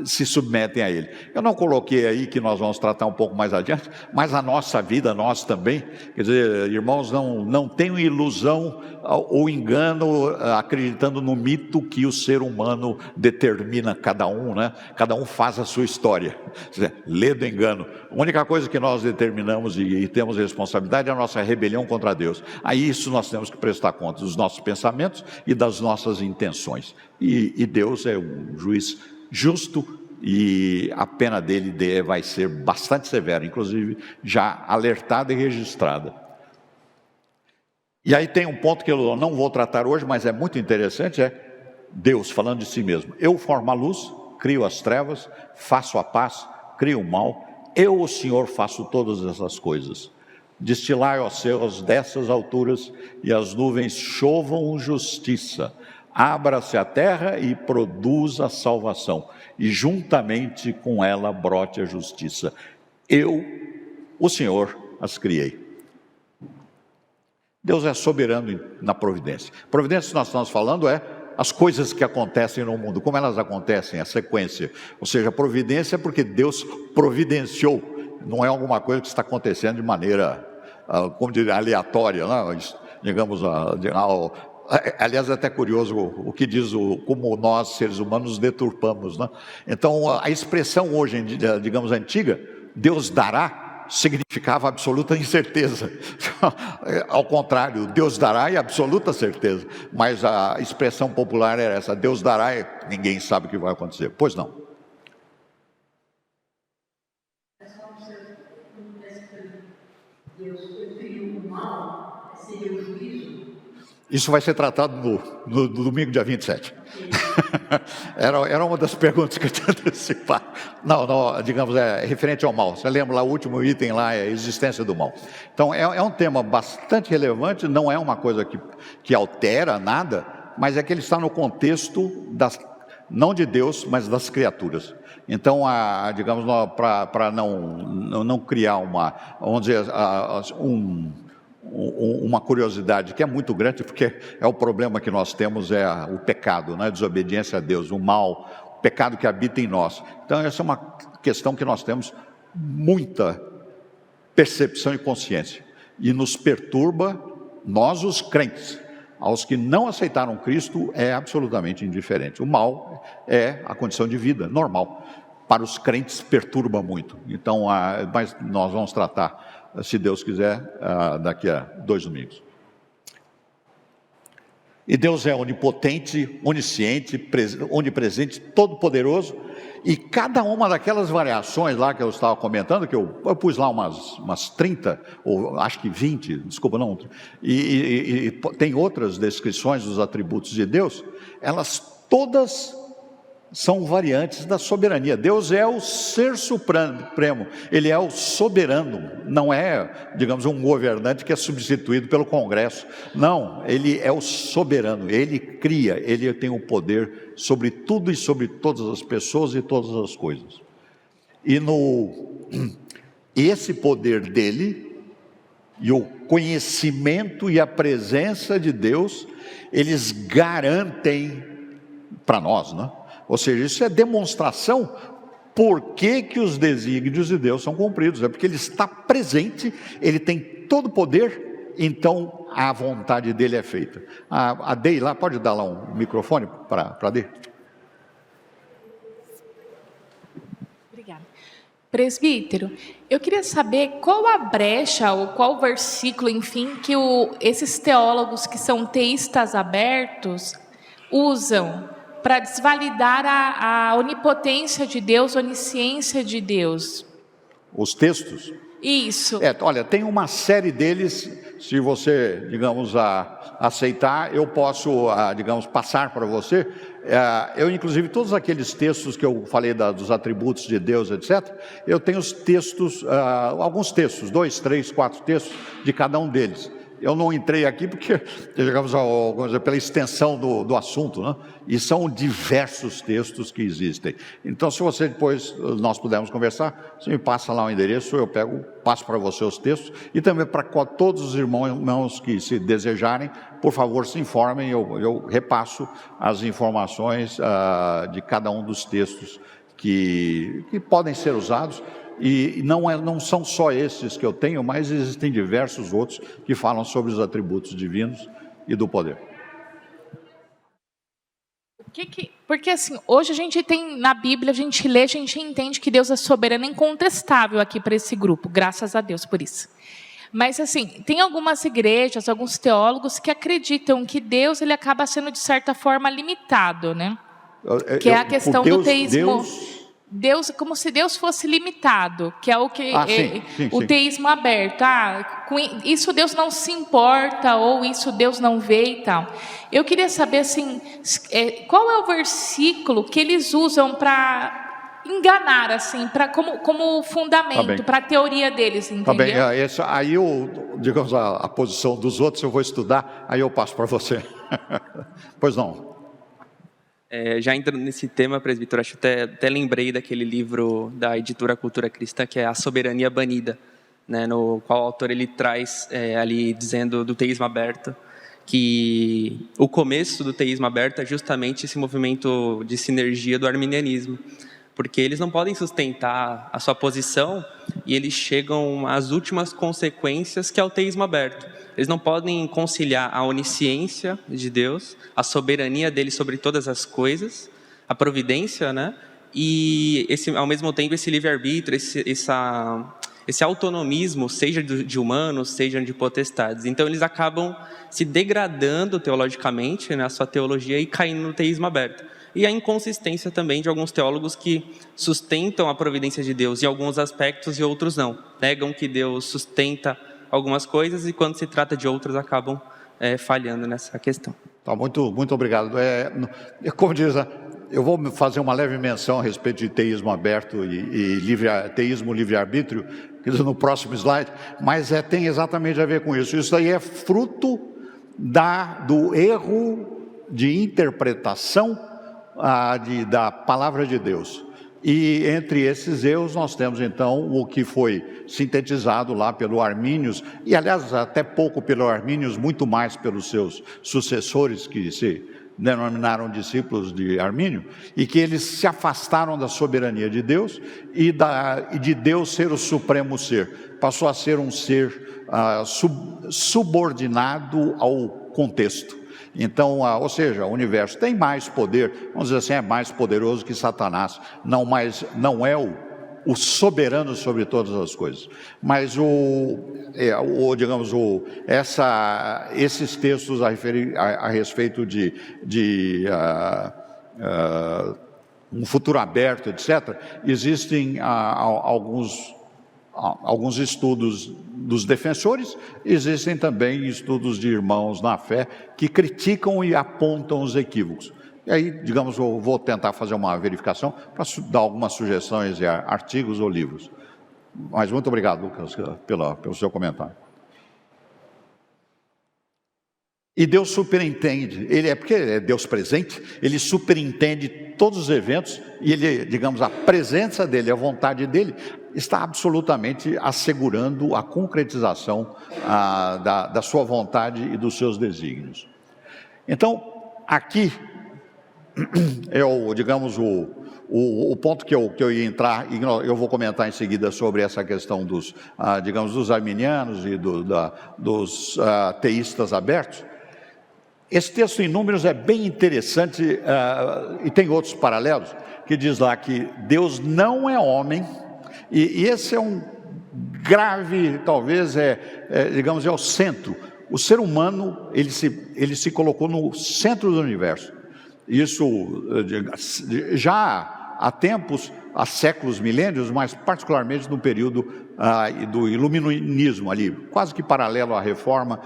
se submetem a Ele. Eu não coloquei aí, que nós vamos tratar um pouco mais adiante, mas a nossa vida, nós também. Quer dizer, irmãos, não tenham ilusão ou engano acreditando no mito que o ser humano determina cada um, né? Cada um faz a sua história. Quer dizer, lê do engano. A única coisa que nós determinamos e temos responsabilidade é a nossa rebelião contra Deus. A isso nós temos que prestar conta dos nossos pensamentos e das nossas intenções. E Deus é um juiz justo, e a pena dele vai ser bastante severa, inclusive já alertada e registrada. E aí tem um ponto que eu não vou tratar hoje, mas é muito interessante, é Deus falando de si mesmo. Eu formo a luz, crio as trevas, faço a paz, crio o mal. Eu, o Senhor, faço todas essas coisas. Destilai aos céus dessas alturas, e as nuvens chovam justiça. Abra-se a terra e produza a salvação, e juntamente com ela brote a justiça. Eu, o Senhor, as criei. Deus é soberano na providência. Providência que nós estamos falando é as coisas que acontecem no mundo, como elas acontecem, a sequência. Ou seja, a providência é porque Deus providenciou, não é alguma coisa que está acontecendo de maneira, como dizer, aleatória, não? Digamos, aliás, é até curioso o que diz, como nós, seres humanos, deturpamos, né? Então, a expressão hoje, digamos, antiga, Deus dará, significava absoluta incerteza. Ao contrário, Deus dará é absoluta certeza. Mas a expressão popular era essa: Deus dará e ninguém sabe o que vai acontecer. Pois não. Deus criou o mal, seria o juízo? Isso vai ser tratado no domingo, dia 27. Era uma das perguntas que eu tinha antecipado. Não, digamos, é referente ao mal. Você lembra lá, o último item lá é a existência do mal. Então, é um tema bastante relevante, não é uma coisa que altera nada, mas é que ele está no contexto, não de Deus, mas das criaturas. Então, digamos, para não criar vamos dizer, uma curiosidade que é muito grande, porque é o problema que nós temos, é o pecado, né? A desobediência a Deus, o mal, o pecado que habita em nós. Então essa é uma questão que nós temos muita percepção e consciência, e nos perturba, nós os crentes. Aos que não aceitaram Cristo é absolutamente indiferente. O mal é a condição de vida normal. Para os crentes perturba muito. Então, mas nós vamos tratar, se Deus quiser, daqui a 2 domingos. E Deus é onipotente, onisciente, onipresente, todo-poderoso, e cada uma daquelas variações lá que eu estava comentando, que eu pus lá umas 30, ou acho que 20, desculpa, não, e tem outras descrições dos atributos de Deus, elas todas são variantes da soberania. Deus é o ser supremo, Ele é o soberano, não é, digamos, um governante que é substituído pelo Congresso. Não, Ele é o soberano, Ele cria, Ele tem o poder sobre tudo e sobre todas as pessoas e todas as coisas. E esse poder dEle, e o conhecimento e a presença de Deus, eles garantem para nós, né? Ou seja, isso é demonstração por que os desígnios de Deus são cumpridos. É porque Ele está presente, Ele tem todo o poder, então a vontade dEle é feita. A Dei lá, pode dar lá um microfone para a Dei? Obrigada. Presbítero, eu queria saber qual a brecha ou qual versículo, enfim, que esses teólogos que são teístas abertos usam para desvalidar a onipotência de Deus, a onisciência de Deus. Os textos? Isso. Olha, tem uma série deles, se você, digamos, aceitar, eu posso, digamos, passar para você. Eu, inclusive, todos aqueles textos que eu falei dos atributos de Deus, etc., eu tenho os textos, alguns textos, 2, 3, 4 textos de cada um deles. Eu não entrei aqui porque, digamos, pela extensão do assunto, né? E são diversos textos que existem. Então, se você depois, nós pudermos conversar, você me passa lá o endereço, eu passo para você os textos, e também para todos os irmãos que se desejarem, por favor, se informem, eu repasso as informações de cada um dos textos que podem ser usados, e não são só esses que eu tenho, mas existem diversos outros que falam sobre os atributos divinos e do poder. Porque assim, hoje a gente tem na Bíblia, a gente lê, a gente entende que Deus é soberano e incontestável aqui para esse grupo, graças a Deus por isso. Mas assim, tem algumas igrejas, alguns teólogos que acreditam que Deus ele acaba sendo de certa forma limitado, né? Que é a questão do teísmo. Deus, como se Deus fosse limitado, que é o que o teísmo aberto. Com isso Deus não se importa, ou isso Deus não vê e tal. Eu queria saber assim, qual é o versículo que eles usam para enganar, assim, como fundamento para a teoria deles, entendeu? Tá bem, aí digamos, a posição dos outros eu vou estudar, aí eu passo para você. Pois não. Já entrando nesse tema, presbítero, acho até lembrei daquele livro da editora Cultura Cristã, que é A Soberania Banida, né, no qual o autor ele traz ali dizendo do teísmo aberto, que o começo do teísmo aberto é justamente esse movimento de sinergia do arminianismo, porque eles não podem sustentar a sua posição e eles chegam às últimas consequências, que é o teísmo aberto. Eles não podem conciliar a onisciência de Deus, a soberania dele sobre todas as coisas, a providência, né? E ao mesmo tempo esse livre-arbítrio, esse autonomismo, seja de humanos, seja de potestades. Então eles acabam se degradando teologicamente, né, a sua teologia, e caindo no teísmo aberto. E a inconsistência também de alguns teólogos que sustentam a providência de Deus em alguns aspectos e outros não. Negam que Deus sustenta algumas coisas e quando se trata de outras acabam falhando nessa questão. Tá, muito obrigado. Como diz, eu vou fazer uma leve menção a respeito de teísmo aberto e teísmo livre-arbítrio no próximo slide, mas tem exatamente a ver com isso. Isso aí é fruto do erro de interpretação da palavra de Deus. E entre esses erros nós temos então o que foi sintetizado lá pelo Armínios, e aliás até pouco pelo Armínios, muito mais pelos seus sucessores que se denominaram discípulos de Armínio, e que eles se afastaram da soberania de Deus e de Deus ser o supremo ser. Passou a ser um ser subordinado ao contexto. Então, ou seja, o universo tem mais poder, vamos dizer assim, é mais poderoso que Satanás, não é o soberano sobre todas as coisas. Mas esses textos a respeito de um futuro aberto, etc., existem alguns estudos dos defensores, existem também estudos de irmãos na fé que criticam e apontam os equívocos. E aí, digamos, eu vou tentar fazer uma verificação para dar algumas sugestões de artigos ou livros. Mas muito obrigado, Lucas, pelo seu comentário. E Deus superintende, porque ele é Deus presente, ele superintende todos os eventos e ele, digamos, a presença dele, a vontade dele, está absolutamente assegurando a concretização da sua vontade e dos seus desígnios. Então, aqui é o ponto que eu ia entrar, e eu vou comentar em seguida sobre essa questão dos arminianos e dos teístas abertos. Esse texto em Números é bem interessante, e tem outros paralelos, que diz lá que Deus não é homem, e esse é um grave, talvez, digamos, é o centro. O ser humano, ele se colocou no centro do universo. Isso já há tempos, há séculos, milênios, mas particularmente no período do iluminismo ali, quase que paralelo à reforma,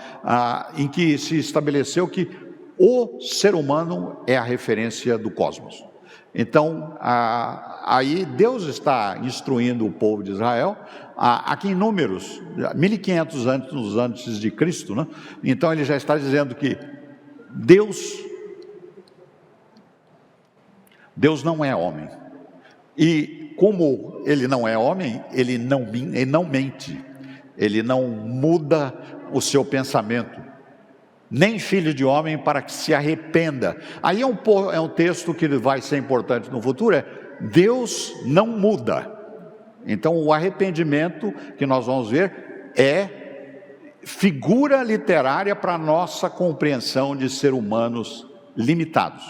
em que se estabeleceu que o ser humano é a referência do cosmos. Então, aí Deus está instruindo o povo de Israel, aqui em Números, 1500 anos antes de Cristo, né? Então ele já está dizendo que Deus não é homem. E como ele não é homem, ele não mente, ele não muda o seu pensamento, nem filho de homem para que se arrependa. Aí é um texto que vai ser importante no futuro, Deus não muda. Então o arrependimento que nós vamos ver é figura literária para a nossa compreensão de ser humanos limitados.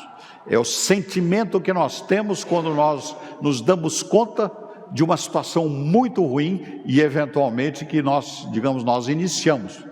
É o sentimento que nós temos quando nós nos damos conta de uma situação muito ruim e eventualmente que nós iniciamos.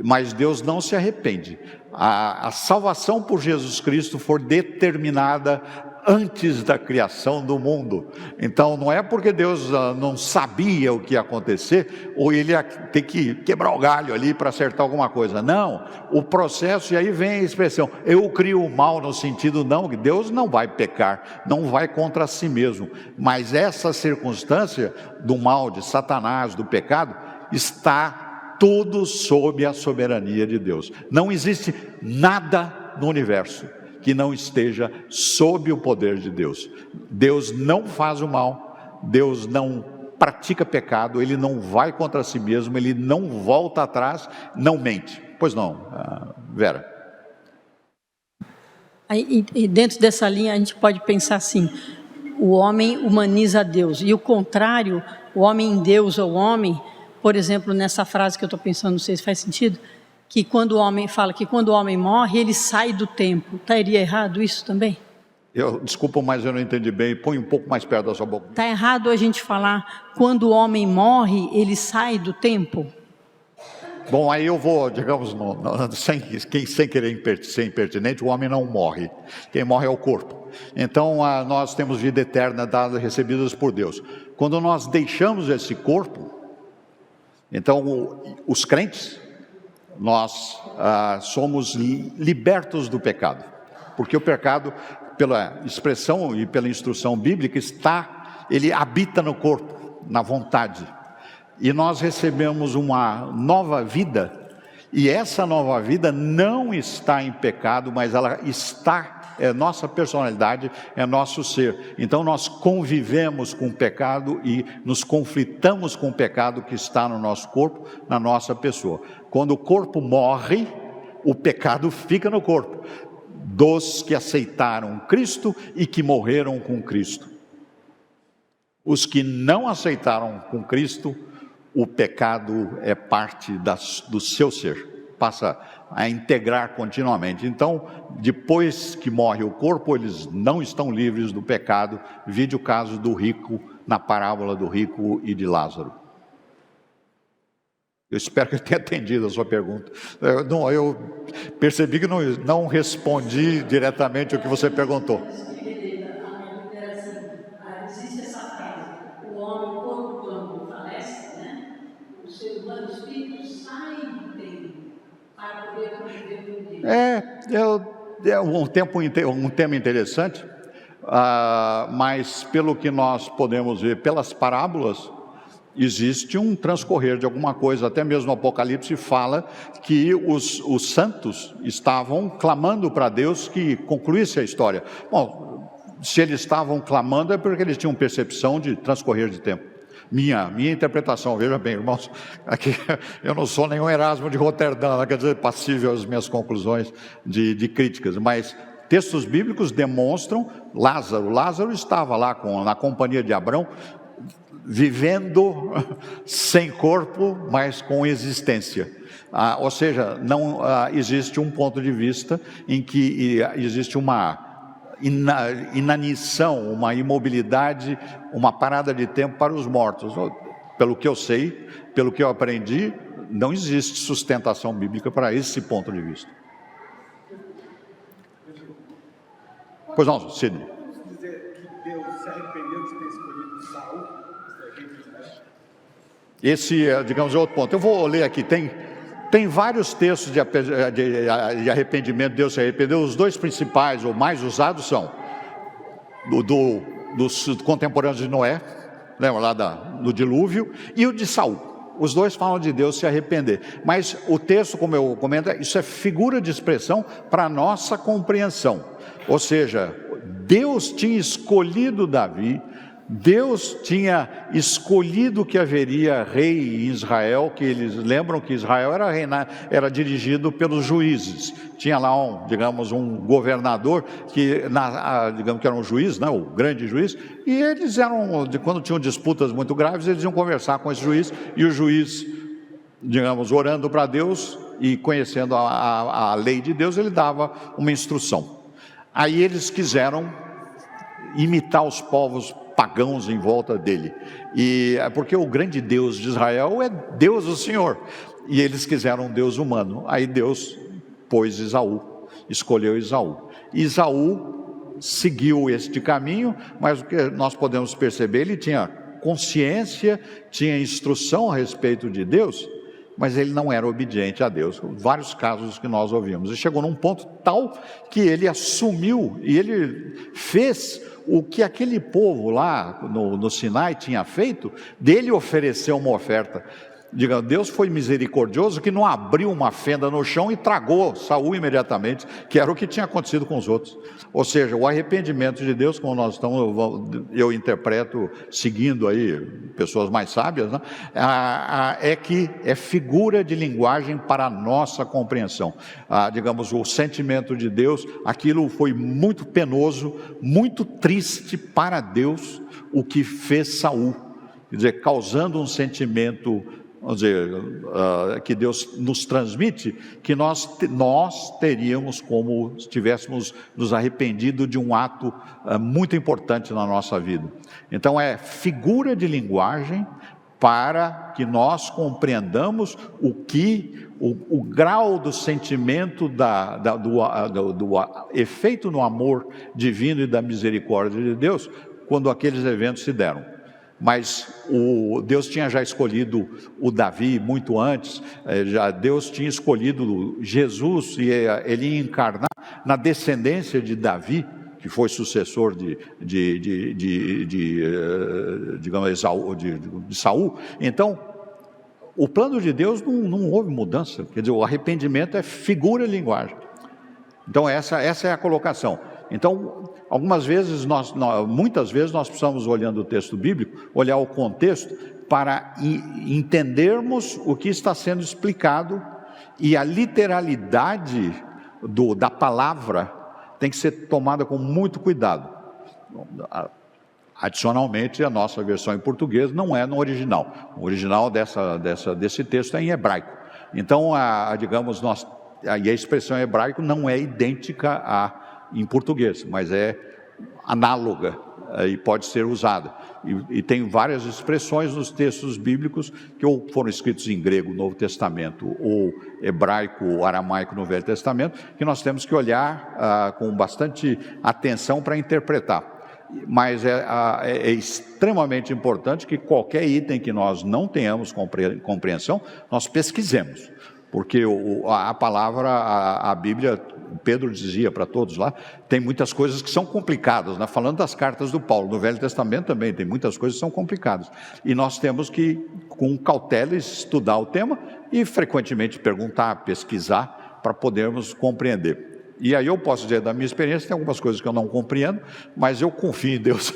Mas Deus não se arrepende. A salvação por Jesus Cristo foi determinada antes da criação do mundo. Então não é porque Deus não sabia o que ia acontecer, ou ele ia ter que quebrar o galho ali para acertar alguma coisa. Não, o processo, e aí vem a expressão, eu crio o mal, no sentido não, que Deus não vai pecar, não vai contra si mesmo, mas essa circunstância do mal, de Satanás, do pecado, está tudo sob a soberania de Deus. Não existe nada no universo que não esteja sob o poder de Deus. Deus não faz o mal, Deus não pratica pecado, Ele não vai contra si mesmo, Ele não volta atrás, não mente. Pois não, Vera? E dentro dessa linha a gente pode pensar assim, o homem humaniza Deus, e o contrário, o homem endeusa o homem. Por exemplo, nessa frase que eu estou pensando, não sei se faz sentido, que quando o homem fala que quando o homem morre, ele sai do tempo. Estaria errado isso também? Desculpa, mas eu não entendi bem. Põe um pouco mais perto da sua boca. Está errado a gente falar, quando o homem morre, ele sai do tempo? Bom, aí eu vou, sem querer ser impertinente, o homem não morre. Quem morre é o corpo. Então, nós temos vida eterna dada, recebidas por Deus. Quando nós deixamos esse corpo, então os crentes, nós somos libertos do pecado, porque o pecado, pela expressão e pela instrução bíblica, ele habita no corpo, na vontade, e nós recebemos uma nova vida, e essa nova vida não está em pecado, mas ela é nossa personalidade, é nosso ser. Então nós convivemos com o pecado e nos conflitamos com o pecado que está no nosso corpo, na nossa pessoa. Quando o corpo morre, o pecado fica no corpo, dos que aceitaram Cristo e que morreram com Cristo. Os que não aceitaram com Cristo, o pecado é parte do seu ser, passa a integrar continuamente. Então, depois que morre o corpo, eles não estão livres do pecado. Vide o caso do rico, na parábola do rico e de Lázaro. Eu espero que eu tenha atendido a sua pergunta. Eu percebi que não respondi diretamente o que você perguntou. Existe essa frase, o homem, o corpo quando falece, né? O ser humano, o espírito sai do tempo para poder conviver com Deus. É um tema interessante, mas pelo que nós podemos ver pelas parábolas, existe um transcorrer de alguma coisa. Até mesmo no Apocalipse fala que os santos estavam clamando para Deus que concluísse a história. Bom, se eles estavam clamando é porque eles tinham percepção de transcorrer de tempo. Minha interpretação, veja bem, irmãos, aqui eu não sou nenhum Erasmo de Roterdã, quer dizer, passível às minhas conclusões de críticas, mas textos bíblicos demonstram Lázaro estava lá na companhia de Abrão, vivendo sem corpo, mas com existência. Ou seja, não existe um ponto de vista em que existe uma inanição, uma imobilidade, uma parada de tempo para os mortos. Pelo que eu sei, pelo que eu aprendi, não existe sustentação bíblica para esse ponto de vista. Pois não, Sidney. Vamos dizer que Deus se arrependeu de ter escolhido Saul? Esse é, digamos, outro ponto. Eu vou ler aqui, tem vários textos de arrependimento, Deus se arrependeu. Os dois principais, ou mais usados, são dos contemporâneos de Noé, lembra lá do dilúvio, e o de Saul. Os dois falam de Deus se arrepender. Mas o texto, como eu comento, isso é figura de expressão para a nossa compreensão. Ou seja, Deus tinha escolhido Davi Deus tinha escolhido que haveria rei em Israel, que eles lembram que Israel era dirigido pelos juízes. Tinha lá um governador que, digamos que era um juiz, né, o grande juiz, e eles quando tinham disputas muito graves, eles iam conversar com esse juiz, e o juiz, digamos, orando para Deus e conhecendo a lei de Deus, ele dava uma instrução. Aí eles quiseram imitar os povos pagãos em volta dele, porque o grande Deus de Israel é Deus o Senhor, e eles quiseram um Deus humano. Aí Deus pôs escolheu Esaú. Esaú seguiu este caminho, mas o que nós podemos perceber, ele tinha consciência, tinha instrução a respeito de Deus, mas ele não era obediente a Deus. Vários casos que nós ouvimos, e chegou num ponto tal que ele assumiu e ele fez o que aquele povo lá no Sinai tinha feito, dele ofereceu uma oferta. Diga, Deus foi misericordioso que não abriu uma fenda no chão e tragou Saul imediatamente, que era o que tinha acontecido com os outros. Ou seja, o arrependimento de Deus, como nós estamos, eu interpreto, seguindo aí pessoas mais sábias, né? É que é figura de linguagem para a nossa compreensão. Digamos, o sentimento de Deus, aquilo foi muito penoso, muito triste para Deus, o que fez Saul. Quer dizer, causando um sentimento, vamos dizer, que Deus nos transmite, que nós teríamos como se tivéssemos nos arrependido de um ato muito importante na nossa vida. Então é figura de linguagem para que nós compreendamos o grau do sentimento do efeito no amor divino e da misericórdia de Deus, quando aqueles eventos se deram. Mas Deus tinha já escolhido o Davi muito antes, Deus tinha escolhido Jesus, e ele ia encarnar na descendência de Davi, que foi sucessor digamos, de Saul. Então, o plano de Deus não houve mudança, quer dizer, o arrependimento é figura de linguagem. Então essa é a colocação. Então, muitas vezes nós precisamos, olhando o texto bíblico, olhar o contexto para entendermos o que está sendo explicado, e a literalidade da palavra tem que ser tomada com muito cuidado. Adicionalmente, a nossa versão em português não é no original. O original desse texto é em hebraico. Então, digamos, e a expressão hebraico não é idêntica em português, mas é análoga e pode ser usada. E tem várias expressões nos textos bíblicos que ou foram escritos em grego, no Novo Testamento, ou hebraico, ou aramaico no Velho Testamento, que nós temos que olhar com bastante atenção para interpretar. Mas é extremamente importante que qualquer item que nós não tenhamos compreensão, nós pesquisemos. Porque a palavra, a Bíblia, Pedro dizia para todos lá, tem muitas coisas que são complicadas, né? Falando das cartas do Paulo, no Velho Testamento também tem muitas coisas que são complicadas. E nós temos que, com cautela, estudar o tema e frequentemente perguntar, pesquisar, para podermos compreender. E aí eu posso dizer da minha experiência, tem algumas coisas que eu não compreendo, mas eu confio em Deus.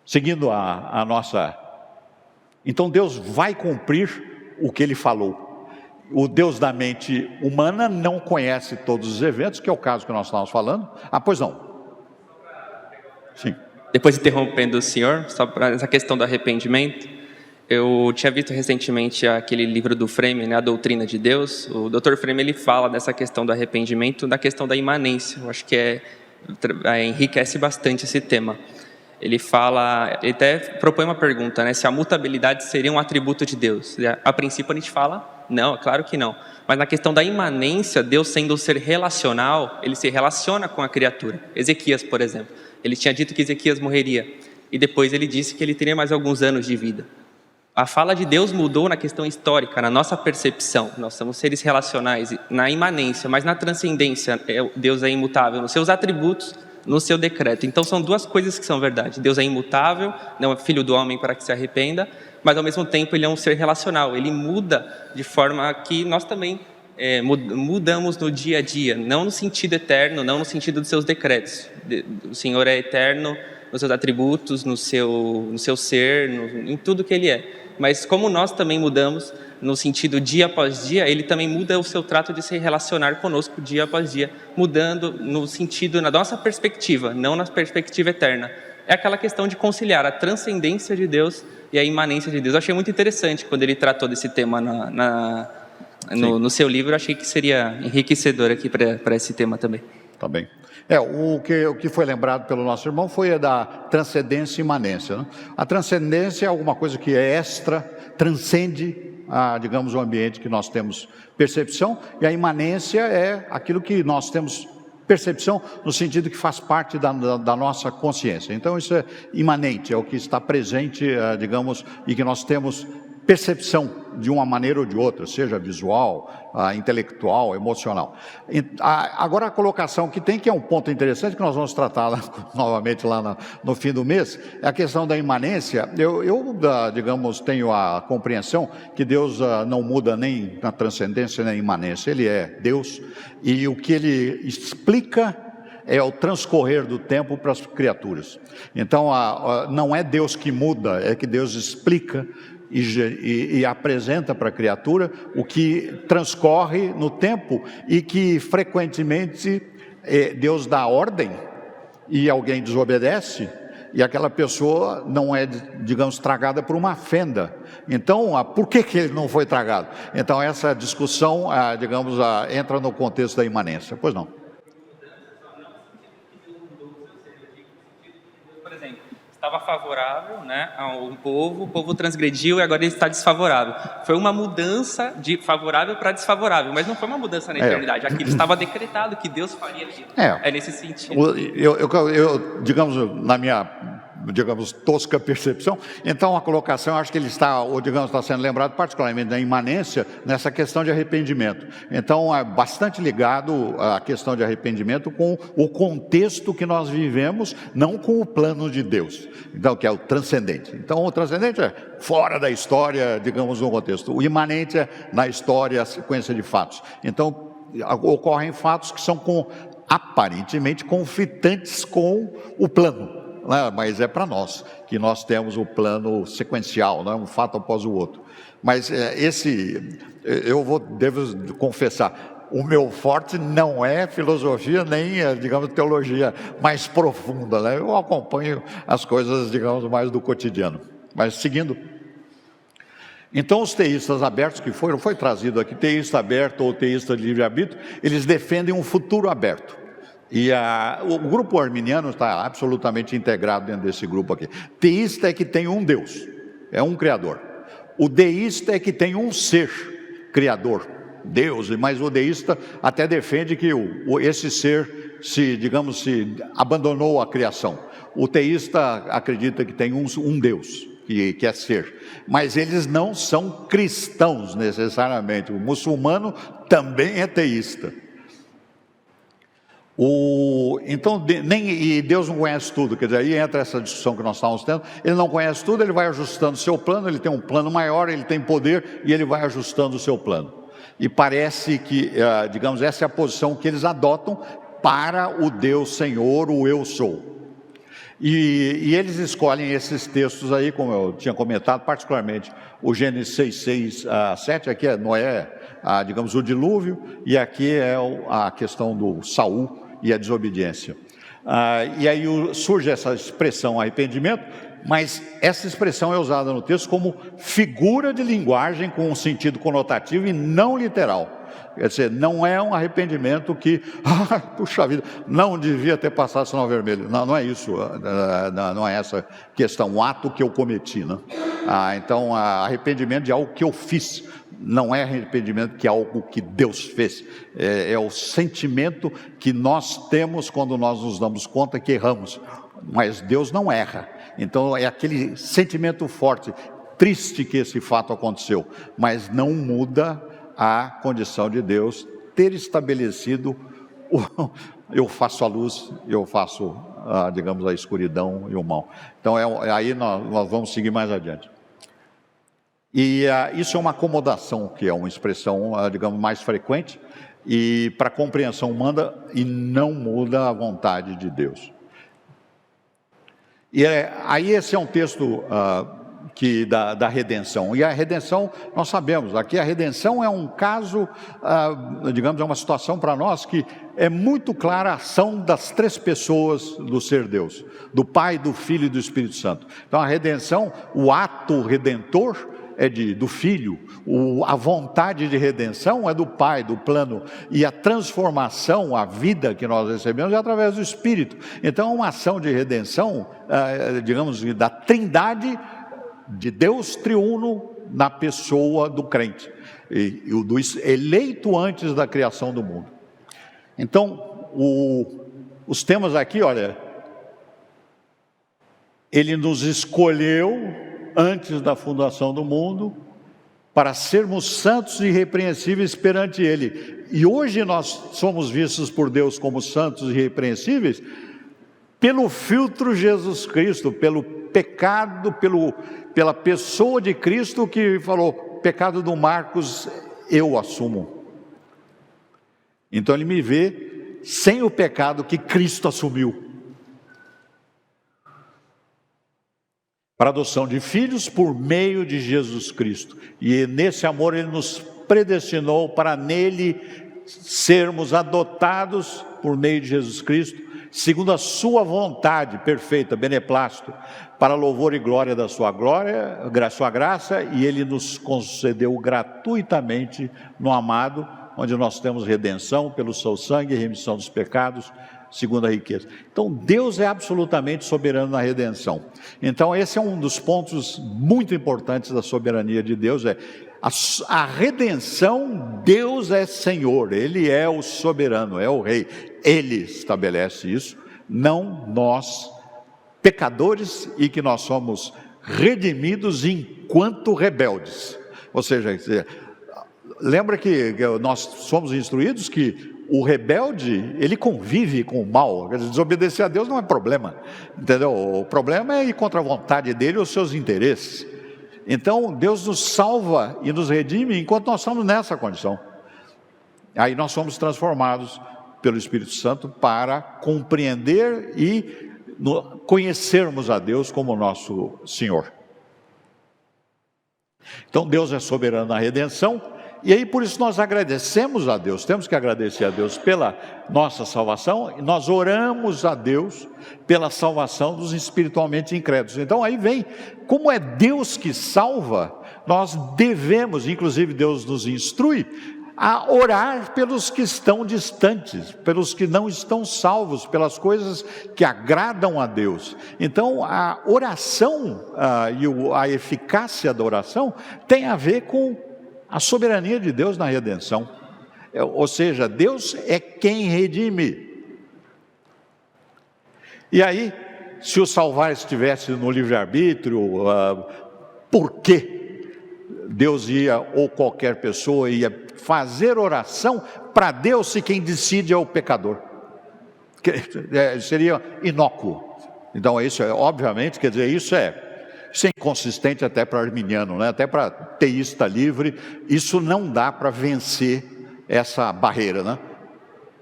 Seguindo a nossa... Então Deus vai cumprir o que Ele falou. O Deus da mente humana não conhece todos os eventos, que é o caso que nós estávamos falando. Pois não. Sim. Depois interrompendo o senhor, só para essa questão do arrependimento, eu tinha visto recentemente aquele livro do Frame, né, A Doutrina de Deus. O Dr. Frame, ele fala dessa questão do arrependimento, da questão da imanência. Eu acho que enriquece bastante esse tema. Ele até propõe uma pergunta, né, se a mutabilidade seria um atributo de Deus. A princípio a gente fala, não, é claro que não. Mas na questão da imanência, Deus sendo um ser relacional, ele se relaciona com a criatura. Ezequias, por exemplo, ele tinha dito que Ezequias morreria, e depois ele disse que ele teria mais alguns anos de vida. A fala de Deus mudou na questão histórica, na nossa percepção. Nós somos seres relacionais, na imanência, mas na transcendência, Deus é imutável nos seus atributos, no seu decreto. Então são duas coisas que são verdade. Deus é imutável, não é filho do homem para que se arrependa, mas ao mesmo tempo ele é um ser relacional. Ele muda de forma que nós também mudamos no dia a dia, não no sentido eterno, não no sentido dos seus decretos. O Senhor é eterno nos seus atributos, no seu ser, em tudo que Ele é. Mas como nós também mudamos no sentido dia após dia, Ele também muda o seu trato de se relacionar conosco dia após dia, mudando no sentido, na nossa perspectiva, não na perspectiva eterna. É aquela questão de conciliar a transcendência de Deus e a imanência de Deus. Eu achei muito interessante quando ele tratou desse tema no seu livro. Eu achei que seria enriquecedor aqui para esse tema também. Tá bem. O que foi lembrado pelo nosso irmão foi a da transcendência e imanência, né? A transcendência é alguma coisa que é extra, transcende, digamos, o ambiente que nós temos percepção, e a imanência é aquilo que nós temos percepção no sentido que faz parte da nossa consciência. Então isso é imanente, é o que está presente, digamos, e que nós temos percepção de uma maneira ou de outra, seja visual, intelectual, emocional. Agora a colocação que tem, que é um ponto interessante, que nós vamos tratar novamente lá no fim do mês, é a questão da imanência. Eu digamos, tenho a compreensão que Deus não muda nem na transcendência nem na imanência. Ele é Deus, e o que Ele explica é o transcorrer do tempo para as criaturas. Então, não é Deus que muda, é que Deus explica e apresenta para a criatura o que transcorre no tempo, e que frequentemente Deus dá ordem e alguém desobedece, e aquela pessoa não é, digamos, tragada por uma fenda. Então, por que ele não foi tragado? Então, essa discussão, digamos, entra no contexto da imanência. Pois não. Estava favorável, né, ao povo, o povo transgrediu e agora ele está desfavorável. Foi uma mudança de favorável para desfavorável, mas não foi uma mudança na eternidade. Aquilo estava decretado que Deus faria aquilo. É nesse sentido. Eu, digamos, na minha, digamos, tosca percepção, então a colocação, eu acho que ele está, ou digamos, está sendo lembrado particularmente da imanência, nessa questão de arrependimento. Então é bastante ligado a questão de arrependimento com o contexto que nós vivemos, não com o plano de Deus, então, que é o transcendente. Então o transcendente é fora da história, digamos, no contexto. O imanente é na história, a sequência de fatos. Então ocorrem fatos que são aparentemente conflitantes com o plano. Mas é para nós, que nós temos o plano sequencial, não é um fato após o outro. Mas devo confessar, o meu forte não é filosofia, nem, digamos, teologia mais profunda, né? Eu acompanho as coisas, digamos, mais do cotidiano. Mas seguindo. Então os teístas abertos que foi trazido aqui, teísta aberto ou teísta de livre-arbítrio, eles defendem um futuro aberto. E o grupo arminiano está absolutamente integrado dentro desse grupo aqui. Teísta é que tem um Deus, é um Criador. O deísta é que tem um ser criador, Deus, mas o deísta até defende que esse ser se abandonou a criação. O teísta acredita que tem um Deus, que é ser. Mas eles não são cristãos necessariamente. O muçulmano também é teísta. E Deus não conhece tudo, quer dizer, aí entra essa discussão que nós estávamos tendo. Ele não conhece tudo, ele vai ajustando o seu plano, ele tem um plano maior, ele tem poder e ele vai ajustando o seu plano. E parece que, digamos, essa é a posição que eles adotam para o Deus Senhor, o Eu Sou. E eles escolhem esses textos aí, como eu tinha comentado, particularmente o Gênesis 6, 7, aqui é Noé, digamos, o dilúvio, e aqui é a questão do Saul e a desobediência. E aí surge essa expressão arrependimento, mas essa expressão é usada no texto como figura de linguagem com um sentido conotativo e não literal. Quer dizer, não é um arrependimento que, puxa vida, não devia ter passado sinal vermelho. Não é isso, não é essa questão, o ato que eu cometi, né? Então, arrependimento de algo que eu fiz, não é arrependimento que é algo que Deus fez. É o sentimento que nós temos quando nós nos damos conta que erramos, mas Deus não erra. Então, é aquele sentimento forte, triste que esse fato aconteceu, mas não muda a condição de Deus ter estabelecido eu faço a luz, eu faço, digamos, a escuridão e o mal. Então, aí nós vamos seguir mais adiante. E isso é uma acomodação, que é uma expressão, digamos, mais frequente, e para compreensão humana, e não muda a vontade de Deus. E aí esse é um texto da redenção. E a redenção, nós sabemos, aqui a redenção é um caso, digamos, é uma situação para nós que é muito clara a ação das três pessoas do ser Deus, do Pai, do Filho e do Espírito Santo. Então a redenção, o ato redentor é do Filho, a vontade de redenção é do Pai, do plano, e a transformação, a vida que nós recebemos é através do Espírito. Então é uma ação de redenção, digamos, da trindade de Deus triuno na pessoa do crente, e do eleito antes da criação do mundo. Então, os temas aqui, olha, Ele nos escolheu antes da fundação do mundo, para sermos santos e irrepreensíveis perante Ele. E hoje nós somos vistos por Deus como santos e irrepreensíveis pelo filtro Jesus Cristo, pelo pecado, pela pessoa de Cristo que falou, pecado do Marcos eu assumo. Então Ele me vê sem o pecado que Cristo assumiu. Para a adoção de filhos por meio de Jesus Cristo. E nesse amor Ele nos predestinou para nele sermos adotados por meio de Jesus Cristo, segundo a sua vontade perfeita, beneplácito, para louvor e glória da sua graça, e Ele nos concedeu gratuitamente no amado, onde nós temos redenção pelo seu sangue e remissão dos pecados, segundo a riqueza. Então Deus é absolutamente soberano na redenção. Então esse é um dos pontos muito importantes da soberania de Deus, a redenção. Deus é Senhor, Ele é o soberano, é o Rei, Ele estabelece isso, não nós, pecadores, e que nós somos redimidos enquanto rebeldes. Ou seja, lembra que nós somos instruídos que o rebelde, ele convive com o mal. Desobedecer a Deus não é problema, entendeu? O problema é ir contra a vontade dele ou os seus interesses. Então Deus nos salva e nos redime enquanto nós estamos nessa condição. Aí nós somos transformados pelo Espírito Santo para compreender e conhecermos a Deus como nosso Senhor. Então Deus é soberano na redenção. E aí por isso nós agradecemos a Deus, temos que agradecer a Deus pela nossa salvação, e nós oramos a Deus pela salvação dos espiritualmente incrédulos. Então aí vem, como é Deus que salva, nós devemos, inclusive Deus nos instrui, a orar pelos que estão distantes, pelos que não estão salvos, pelas coisas que agradam a Deus. Então a oração e a eficácia da oração tem a ver com a soberania de Deus na redenção, ou seja, Deus é quem redime. E aí, se o salvar estivesse no livre-arbítrio, por que Deus ia, ou qualquer pessoa ia fazer oração para Deus se quem decide é o pecador? Seria inócuo. Então isso é, obviamente, quer dizer, isso é inconsistente até para arminiano, né? Até para teísta livre, isso não dá para vencer essa barreira, né?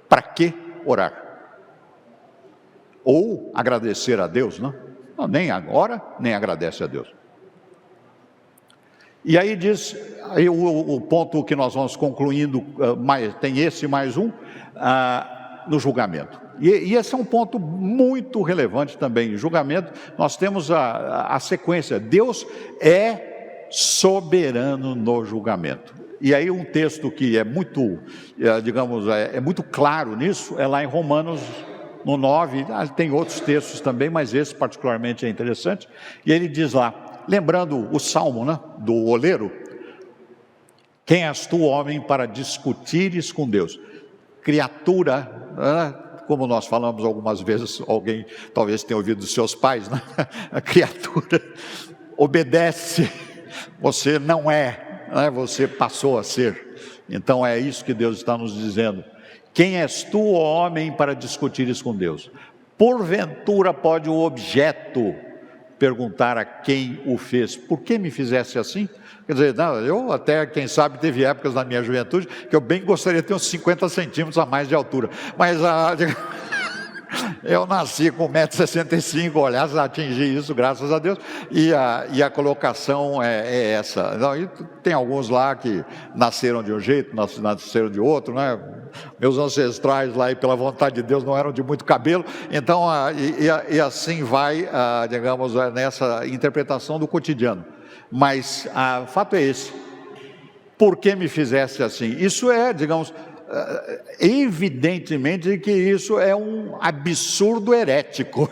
Para que orar? Ou agradecer a Deus, né? Não, nem agora, nem agradece a Deus. E aí diz, aí o ponto que nós vamos concluindo, tem esse mais um, no julgamento. E esse é um ponto muito relevante também. Em julgamento, nós temos a sequência. Deus é soberano no julgamento. E aí um texto que é muito, digamos, é muito claro nisso, é lá em Romanos, no 9, tem outros textos também, mas esse particularmente é interessante. E ele diz lá, lembrando o salmo, né, do oleiro: quem és tu, homem, para discutires com Deus? Criatura, como nós falamos algumas vezes, alguém talvez tenha ouvido dos seus pais, né? A criatura obedece, você não é, né? Você passou a ser. Então é isso que Deus está nos dizendo. Quem és tu, homem, para discutires com Deus? Porventura pode o objeto perguntar a quem o fez: por que me fizesse assim? Quer dizer, não, eu até, quem sabe, teve épocas na minha juventude que eu bem gostaria de ter uns 50 centímetros a mais de altura, mas eu nasci com 1,65 m, aliás, atingi isso, graças a Deus, e a colocação é essa. Não, e tem alguns lá que nasceram de um jeito, nasceram de outro, né? Meus ancestrais lá, e pela vontade de Deus, não eram de muito cabelo, então, e assim vai, digamos, nessa interpretação do cotidiano. Mas o fato é esse: por que me fizesse assim? Isso é, digamos, evidentemente que isso é um absurdo herético,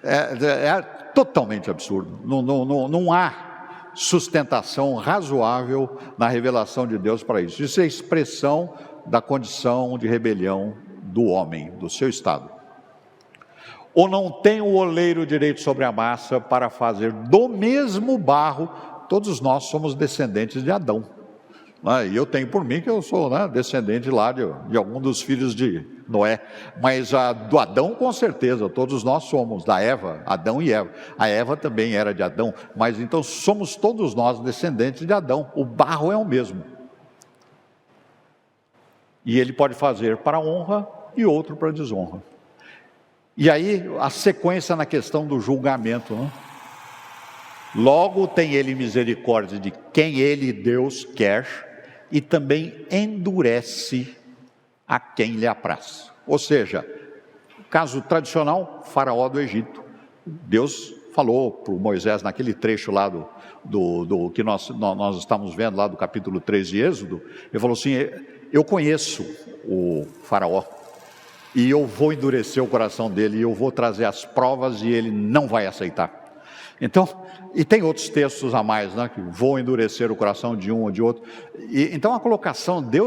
é totalmente absurdo, não há sustentação razoável na revelação de Deus para isso. Isso é expressão da condição de rebelião do homem, do seu estado. Ou não tem o oleiro direito sobre a massa para fazer do mesmo barro? Todos nós somos descendentes de Adão, né? E eu tenho por mim que eu sou, né, descendente lá de algum dos filhos de Noé, mas do Adão com certeza, todos nós somos, da Eva, Adão e Eva. A Eva também era de Adão, mas então somos todos nós descendentes de Adão, o barro é o mesmo. E ele pode fazer para honra e outro para desonra. E aí a sequência na questão do julgamento, né? Logo tem ele misericórdia de quem ele, Deus, quer, e também endurece a quem lhe apraz. Ou seja, caso tradicional, Faraó do Egito. Deus falou para Moisés naquele trecho lá do que nós estamos vendo lá do capítulo 3 de Êxodo. Ele falou assim: eu conheço o Faraó e eu vou endurecer o coração dele, e eu vou trazer as provas e ele não vai aceitar. Então, e tem outros textos a mais, né, que vou endurecer o coração de um ou de outro. Então a colocação de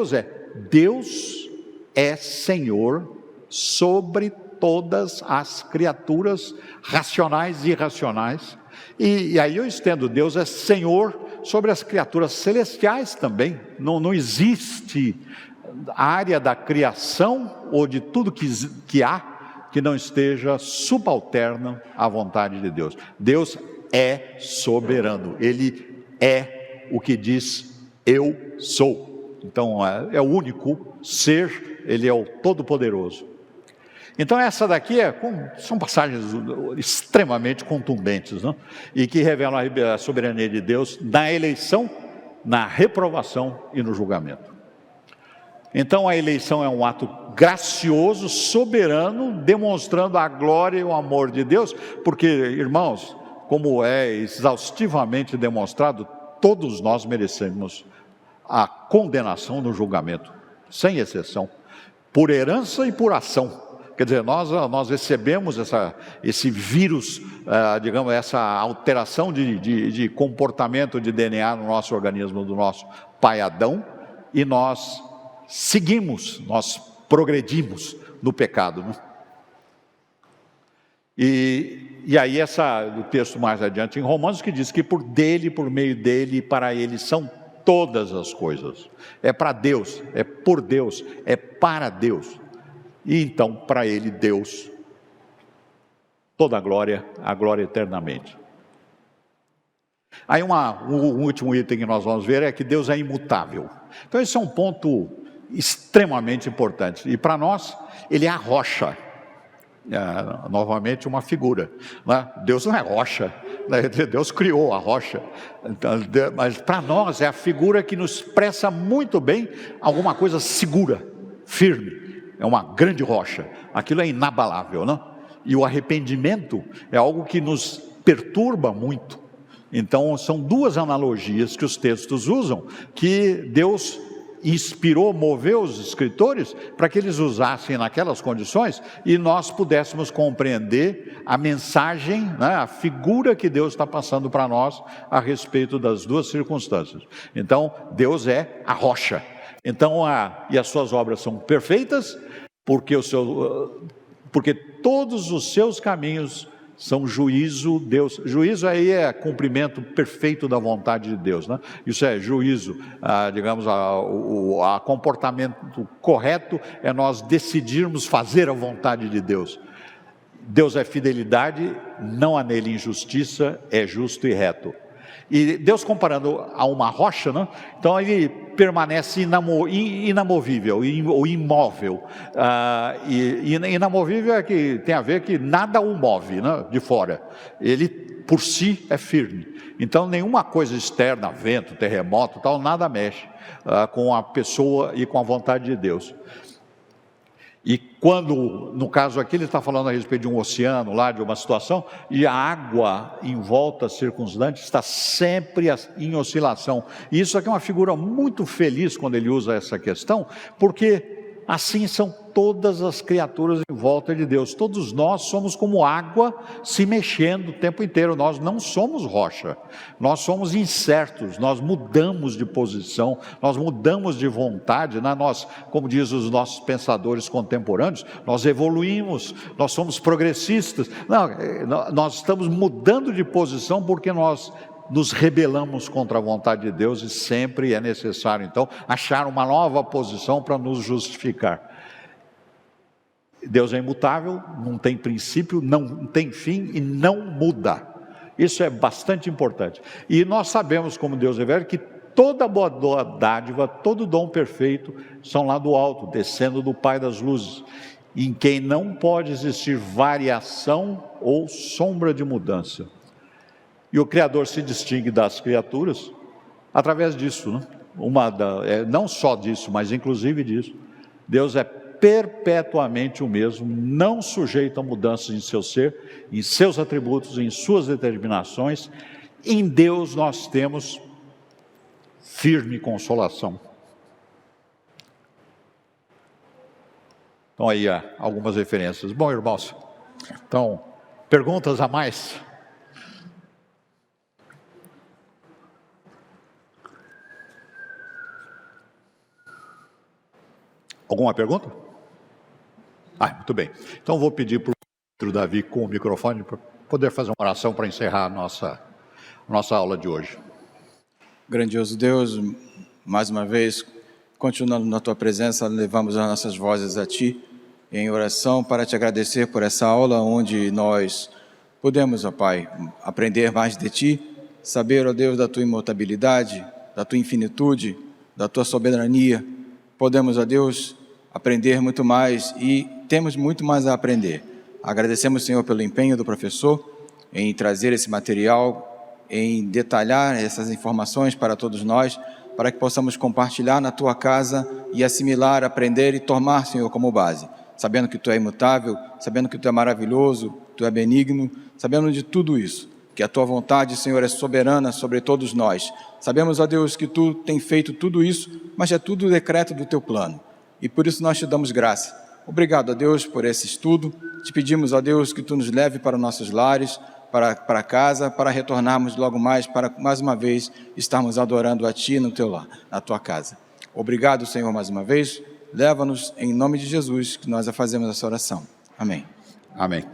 Deus é Senhor sobre todas as criaturas racionais e irracionais. E aí eu estendo: Deus é Senhor sobre as criaturas celestiais também. Não existe área da criação ou de tudo que há que não esteja subalterno à vontade de Deus. Deus é soberano, Ele é o que diz eu sou. Então é o único ser, Ele é o Todo-Poderoso. Então essa daqui são passagens extremamente contundentes, não? E que revelam a soberania de Deus na eleição, na reprovação e no julgamento. Então a eleição é um ato gracioso, soberano, demonstrando a glória e o amor de Deus, porque, irmãos, como é exaustivamente demonstrado, todos nós merecemos a condenação no julgamento, sem exceção, por herança e por ação. Quer dizer, nós recebemos esse vírus, digamos, essa alteração de comportamento de DNA no nosso organismo, do nosso pai Adão, e nós seguimos, nós progredimos no pecado, né? E aí o texto mais adiante em Romanos, que diz que por dele, por meio dele e para ele são todas as coisas. É para Deus, é por Deus, é para Deus. E então para ele, Deus, toda a glória eternamente. Aí um último item que nós vamos ver é que Deus é imutável. Então esse é um ponto extremamente importante. E para nós, Ele é a rocha. Novamente uma figura, né? Deus não é rocha, né? Deus criou a rocha, mas para nós é a figura que nos expressa muito bem alguma coisa segura, firme. É uma grande rocha, aquilo é inabalável, né? E o arrependimento é algo que nos perturba muito. Então são duas analogias que os textos usam, que Deus inspirou, moveu os escritores para que eles usassem naquelas condições e nós pudéssemos compreender a mensagem, né, a figura que Deus está passando para nós a respeito das duas circunstâncias. Então Deus é a rocha. Então e as suas obras são perfeitas, porque todos os seus caminhos são juízo. Juízo aí é cumprimento perfeito da vontade de Deus, né? Isso é juízo, digamos, o comportamento correto é nós decidirmos fazer a vontade de Deus. Deus é fidelidade, não há nele injustiça, é justo e reto. E Deus comparando a uma rocha, né? Então ele permanece inamovível ou imóvel. Inamovível é que tem a ver que nada o move, né, de fora. Ele por si é firme. Então nenhuma coisa externa, vento, terremoto, tal, nada mexe com a pessoa e com a vontade de Deus. E quando, no caso aqui, ele está falando a respeito de um oceano lá, de uma situação, e a água em volta circundante está sempre em oscilação. E isso aqui é uma figura muito feliz quando ele usa essa questão, porque assim são todas as criaturas em volta de Deus. Todos nós somos como água se mexendo o tempo inteiro. Nós não somos rocha, nós somos incertos, nós mudamos de posição, nós mudamos de vontade, né? Nós, como diz os nossos pensadores contemporâneos, nós evoluímos, nós somos progressistas. Não, nós estamos mudando de posição porque nós nos rebelamos contra a vontade de Deus e sempre é necessário, então, achar uma nova posição para nos justificar. Deus é imutável, não tem princípio, não tem fim e não muda. Isso é bastante importante. E nós sabemos, como Deus revela, que toda boa dádiva, todo dom perfeito são lá do alto, descendo do Pai das luzes, em quem não pode existir variação ou sombra de mudança. E o Criador se distingue das criaturas através disso, né? Não só disso, mas inclusive disso. Deus é perpetuamente o mesmo, não sujeito a mudanças em seu ser, em seus atributos, em suas determinações. Em Deus nós temos firme consolação. Então aí há algumas referências. Bom, irmãos, então, perguntas a mais? Alguma pergunta? Muito bem. Então vou pedir para o Davi com o microfone para poder fazer uma oração para encerrar a nossa aula de hoje. Grandioso Deus, mais uma vez, continuando na Tua presença, levamos as nossas vozes a Ti em oração para Te agradecer por essa aula onde nós podemos, ó Pai, aprender mais de Ti, saber, ó Deus, da Tua imutabilidade, da Tua infinitude, da Tua soberania. Podemos, ó Deus, aprender muito mais e temos muito mais a aprender. Agradecemos, Senhor, pelo empenho do professor em trazer esse material, em detalhar essas informações para todos nós, para que possamos compartilhar na Tua casa e assimilar, aprender e tomar, Senhor, como base. Sabendo que Tu é imutável, sabendo que Tu é maravilhoso, Tu é benigno, sabendo de tudo isso, que a Tua vontade, Senhor, é soberana sobre todos nós. Sabemos, ó Deus, que Tu tem feito tudo isso, mas é tudo decreto do Teu plano. E por isso nós Te damos graça. Obrigado, ó Deus, por esse estudo. Te pedimos, ó Deus, que Tu nos leve para nossos lares, para casa, para retornarmos logo mais, para mais uma vez estarmos adorando a Ti no Teu lar, na Tua casa. Obrigado, Senhor, mais uma vez. Leva-nos em nome de Jesus, que nós fazemos essa oração. Amém. Amém.